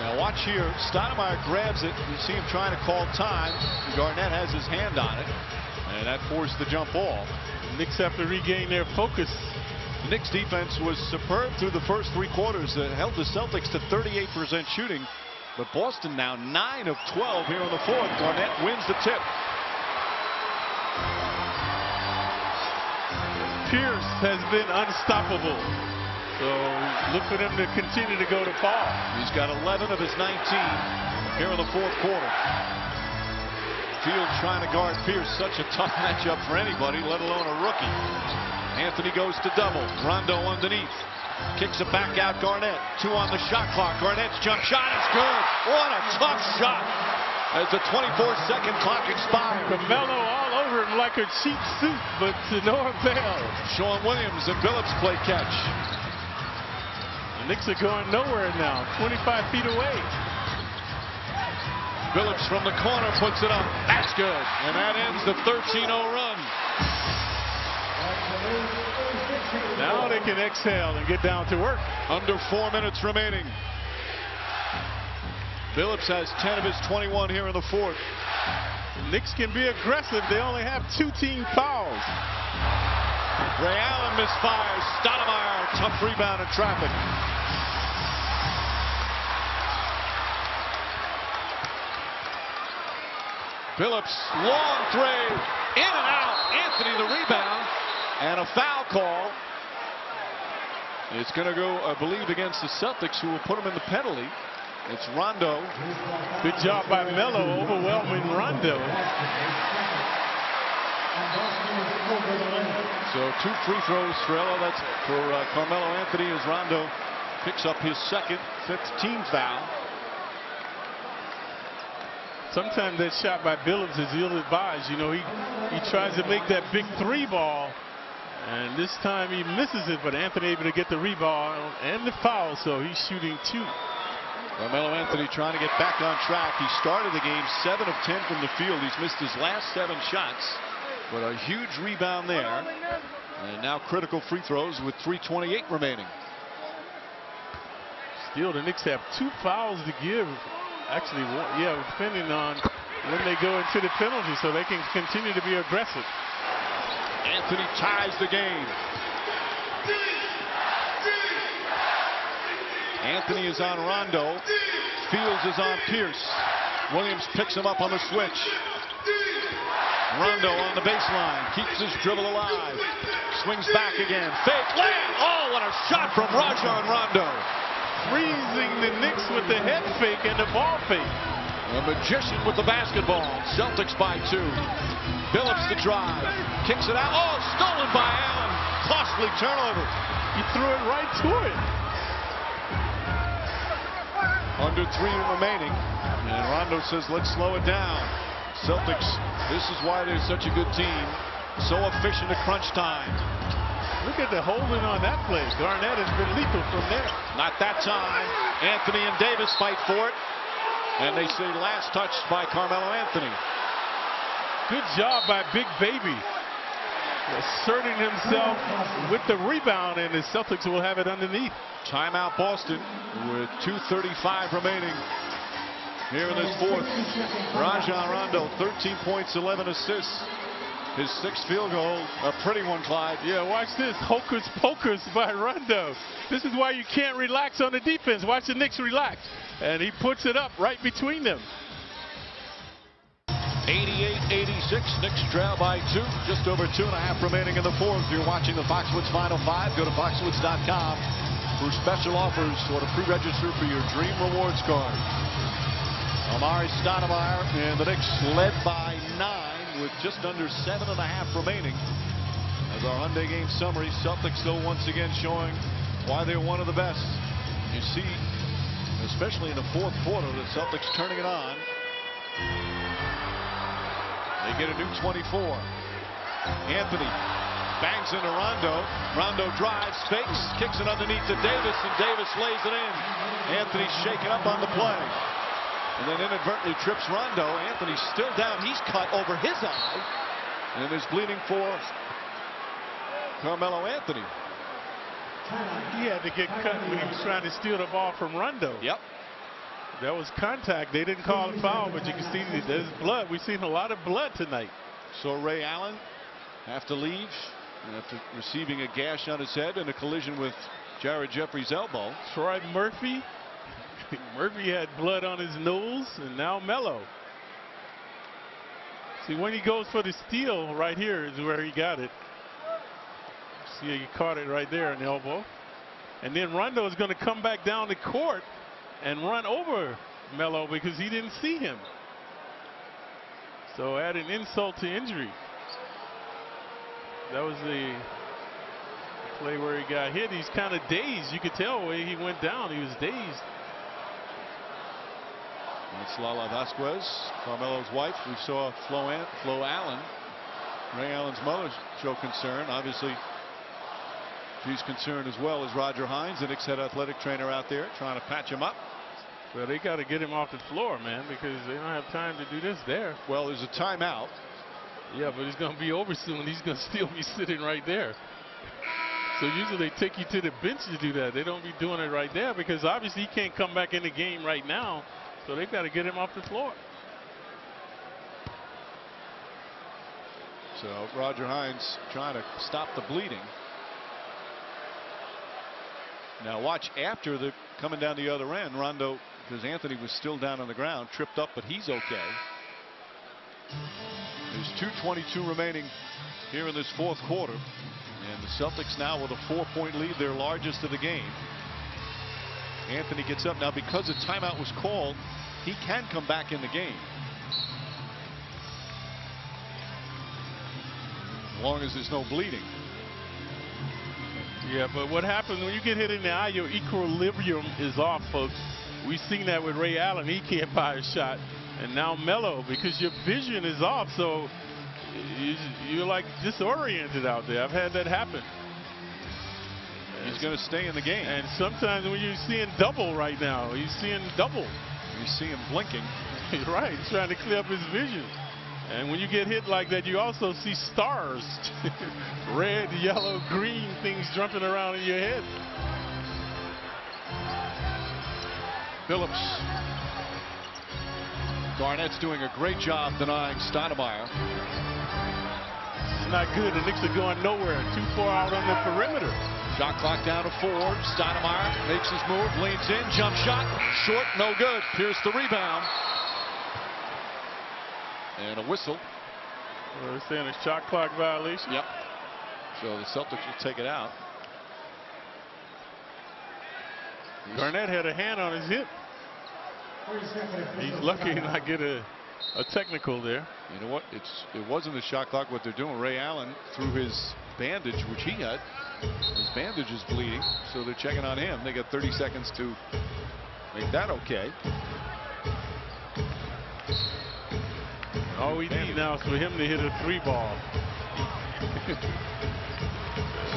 Now watch here. Stoudemire grabs it. You see him trying to call time. Garnett has his hand on it, and that forced the jump ball. Knicks have to regain their focus. The Knicks defense was superb through the first 3 quarters. That held the Celtics to 38% shooting. But Boston now 9 of 12 here in the fourth. Garnett wins the tip. Pierce has been unstoppable. So look for them to continue to go to Paul. He's got 11 of his 19 here in the fourth quarter. Fields trying to guard Pierce. Such a tough matchup for anybody, let alone a rookie. Anthony goes to double. Rondo underneath. Kicks it back out. Garnett. 2 on the shot clock. Garnett's jump shot is good. What a tough shot as the 24-second clock expires. Carmelo all over him like a cheap suit, but to no avail. Sean Williams and Billups play catch. The Knicks are going nowhere now. 25 feet away. Billups from the corner puts it up. That's good. And that ends the 13-0 run. Now they can exhale and get down to work. Under 4 minutes remaining. Billups has 10 of his 21 here in the fourth. Knicks can be aggressive. They only have 2 team fouls. Ray Allen misfires. Stoudemire, tough rebound in traffic. Billups, long three, in and out. Anthony the rebound, and a foul call. It's going to go, I believe, against the Celtics, who will put him in the penalty. It's Rondo. Good job by Melo overwhelming Rondo. So 2 free throws for Carmelo Anthony as Rondo picks up his second, 5th team foul. Sometimes that shot by Billups is ill-advised. You know, he tries to make that big 3 ball, and this time he misses it, but Anthony able to get the rebound and the foul, so he's shooting 2. Carmelo Anthony trying to get back on track. He started the game 7 of 10 from the field. He's missed his last 7 shots, but a huge rebound there. And now critical free throws with 3:28 remaining. Still, the Knicks have 2 fouls to give. Actually, yeah, depending on when they go into the penalty, so they can continue to be aggressive. Anthony ties the game. Anthony is on Rondo. Fields is on Pierce. Williams picks him up on the switch. Rondo on the baseline. Keeps his dribble alive. Swings back again. Fake. Layup. Oh, what a shot from Rajon Rondo. Freezing the Knicks with the head fake and the ball fake. A magician with the basketball. Celtics by 2. Billups the drive. Kicks it out. Oh, stolen by Allen. Costly turnover. He threw it right to it. Under 3 remaining. And Rondo says, let's slow it down. Celtics, this is why they're such a good team. So efficient at crunch time. Look at the holding on that play. Garnett has been lethal from there. Not that time. Anthony and Davis fight for it. And they say last touch by Carmelo Anthony. Good job by Big Baby. Asserting himself with the rebound, and the Celtics will have it underneath. Timeout Boston with 2:35 remaining here in this 4th. Rajon Rondo, 13 points, 11 assists. His 6th field goal, a pretty one, Clyde. Yeah, watch this. Hocus pocus by Rondo. This is why you can't relax on the defense. Watch the Knicks relax. And he puts it up right between them. 88-86. Knicks trail by 2. Just over 2.5 remaining in the 4th. If you're watching the Foxwoods Final 5, go to foxwoods.com for special offers or to pre-register for your Dream Rewards card. Amari Stoudemire and the Knicks led by 9 with just under 7.5 remaining. As our Hyundai game summary, Celtics though once again showing why they're one of the best. You see, especially in the 4th quarter, the Celtics turning it on. They get a new 24. Anthony bangs into Rondo. Rondo drives, fakes, kicks it underneath to Davis, and Davis lays it in. Anthony's shaken up on the play. And then inadvertently trips Rondo. Anthony's still down. He's cut over his eye. And is bleeding for Carmelo Anthony. He had to get cut when he was trying to steal the ball from Rondo. Yep. That was contact. They didn't call a foul, but you can see there's blood. We've seen a lot of blood tonight. So Ray Allen have to leave after receiving a gash on his head in a collision with Jared Jeffrey's elbow. Troy Murphy. Murphy had blood on his nose, and now Melo. See, when he goes for the steal right here is where he got it. See, he caught it right there in the elbow. And then Rondo is going to come back down the court and run over Melo because he didn't see him. So add an insult to injury. That was the play where he got hit. He's kind of dazed. You could tell the way he went down. He was dazed. That's Lala Vasquez, Carmelo's wife. We saw Flo Allen, Ray Allen's mother, show concern. Obviously, she's concerned as well as Roger Hines, the Knicks head athletic trainer out there, trying to patch him up. Well, they got to get him off the floor, man, because they don't have time to do this there. Well, there's a timeout. Yeah, but it's going to be over soon. He's going to still be sitting right there. So usually they take you to the bench to do that. They don't be doing it right there because obviously he can't come back in the game right now. So they've got to get him off the floor. So Roger Hines trying to stop the bleeding. Now watch after the coming down the other end. Rondo, because Anthony was still down on the ground, tripped up, but he's okay. There's 2:22 remaining here in this 4th quarter. And the Celtics now with a 4-point lead, their largest of the game. Anthony gets up now because a timeout was called. He can come back in the game. long as there's no bleeding. Yeah, but what happens when you get hit in the eye, your equilibrium is off, folks. We've seen that with Ray Allen. He can't buy a shot. And now Melo, because your vision is off, so you're like disoriented out there. I've had that happen. He's going to stay in the game. And sometimes when you're seeing double right now, he's seeing double. You see him blinking. Right, he's trying to clear up his vision. And when you get hit like that, you also see stars. Red, yellow, green, things jumping around in your head. Phillips. Garnett's doing a great job denying Stoudemire. It's not good. The Knicks are going nowhere. Too far out on the perimeter. Shot clock down to 4. Stoudemire makes his move, leans in, jump shot, short, no good. Pierce the rebound. And a whistle. Well, they're saying a shot clock violation. Yep. So the Celtics will take it out. Garnett had a hand on his hip. He's lucky to not get a technical there. You know what? It wasn't a shot clock what they're doing. Ray Allen through his bandage, which he had. His bandage is bleeding, so they're checking on him. They got 30 seconds to make that okay. All we need now is for him to hit a 3-ball.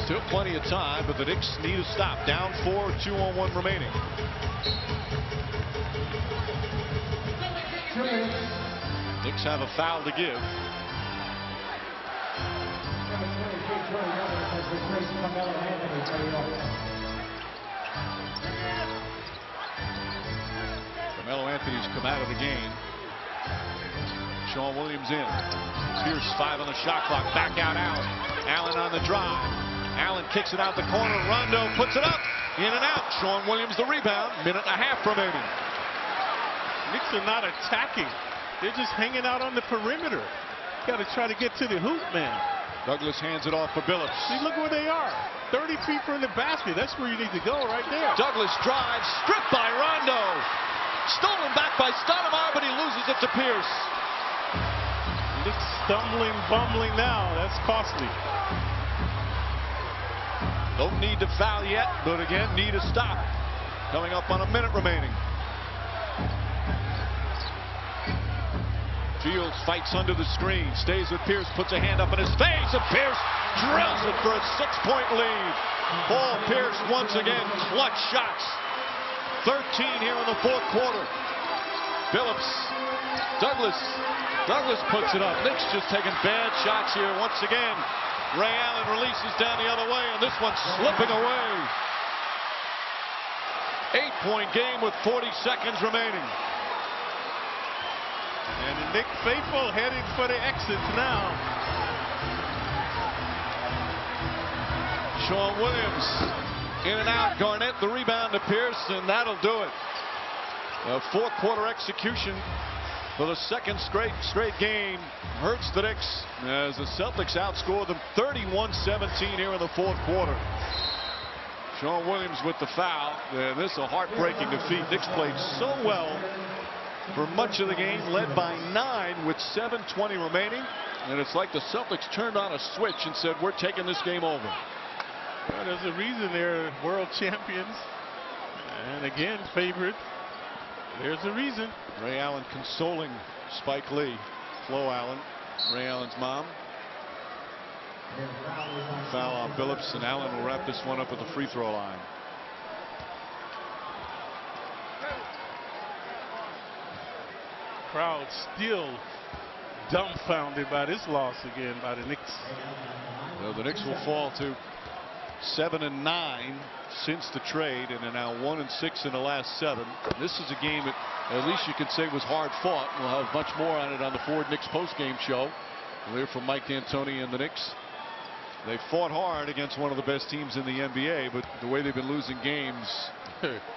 Still plenty of time, but the Knicks need a stop. Down 4, 2-on-1 remaining. Knicks have a foul to give. Carmelo Anthony's come out of the game. Sean Williams in. Pierce 5 on the shot clock. Back out Allen. Allen on the drive. Allen kicks it out the corner. Rondo puts it up. In and out. Sean Williams the rebound. Minute and a half remaining. Knicks are not attacking. They're just hanging out on the perimeter. Got to try to get to the hoop, man. Douglas hands it off for Billups. See, look where they are. 30 feet from the basket. That's where you need to go right there. Douglas drives. Stripped by Rondo. Stolen back by Stoudemire, but he loses it to Pierce. Knicks stumbling, bumbling now. That's costly. Don't need to foul yet, but again, need a stop. Coming up on a minute remaining. Fields fights under the screen, stays with Pierce, puts a hand up in his face, and Pierce drills it for a 6-point lead. Paul Pierce once again, clutch shots. 13 here in the fourth quarter. Billups, Douglas puts it up. Knicks just taking bad shots here once again. Ray Allen releases down the other way, and this one's slipping away. 8-point game with 40 seconds remaining. And the Knicks faithful heading for the exits now. Sean Williams in and out. Garnett the rebound to Pierce, and that'll do it. A fourth quarter execution for the second straight game hurts the Knicks as the Celtics outscore them 31-17 here in the fourth quarter. Sean Williams with the foul. This is a heartbreaking defeat. Knicks played so well for much of the game, led by 9 with 7:20 remaining, and it's like the Celtics turned on a switch and said, we're taking this game over. Well, there's a reason they're world champions, and again favored. There's a reason. Ray Allen consoling Spike Lee. Flo Allen, Ray Allen's mom. Foul on Billups, and Allen will wrap this one up at the free throw line. Crowd still dumbfounded by this loss again by the Knicks. Well, the Knicks will fall to 7-9 since the trade, and are now 1-6 in the last 7. This is a game that at least you could say was hard fought. We'll have much more on it on the Ford Knicks postgame show. We'll hear from Mike D'Antoni and the Knicks. They fought hard against one of the best teams in the NBA, but the way they've been losing games,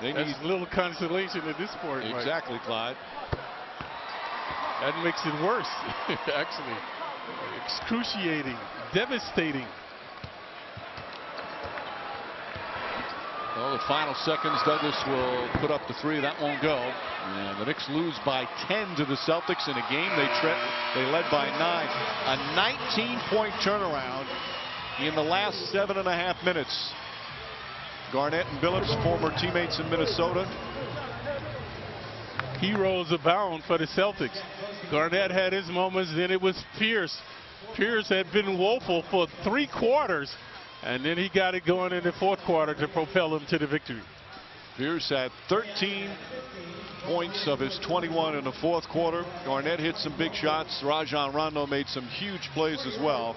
they need a little consolation at this point. Exactly, Mike. Clyde. That makes it worse, actually. Excruciating, devastating. Well, the final seconds, Douglas will put up the three. That won't go. And the Knicks lose by 10 to the Celtics in a game they led by 9. A 19-point turnaround in the last 7.5 minutes. Garnett and Billups, former teammates in Minnesota. Heroes abound for the Celtics. Garnett had his moments, then it was Pierce. Pierce had been woeful for 3 quarters, and then he got it going in the 4th quarter to propel him to the victory. Pierce had 13 points of his 21 in the 4th quarter. Garnett hit some big shots. Rajon Rondo made some huge plays as well.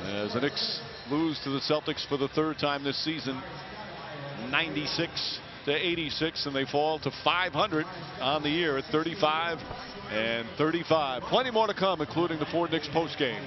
As the Knicks lose to the Celtics for the 3rd time this season, 96 to 86, and they fall to 500 on the year at 35 and 35. Plenty more to come, including the Ford Knicks postgame.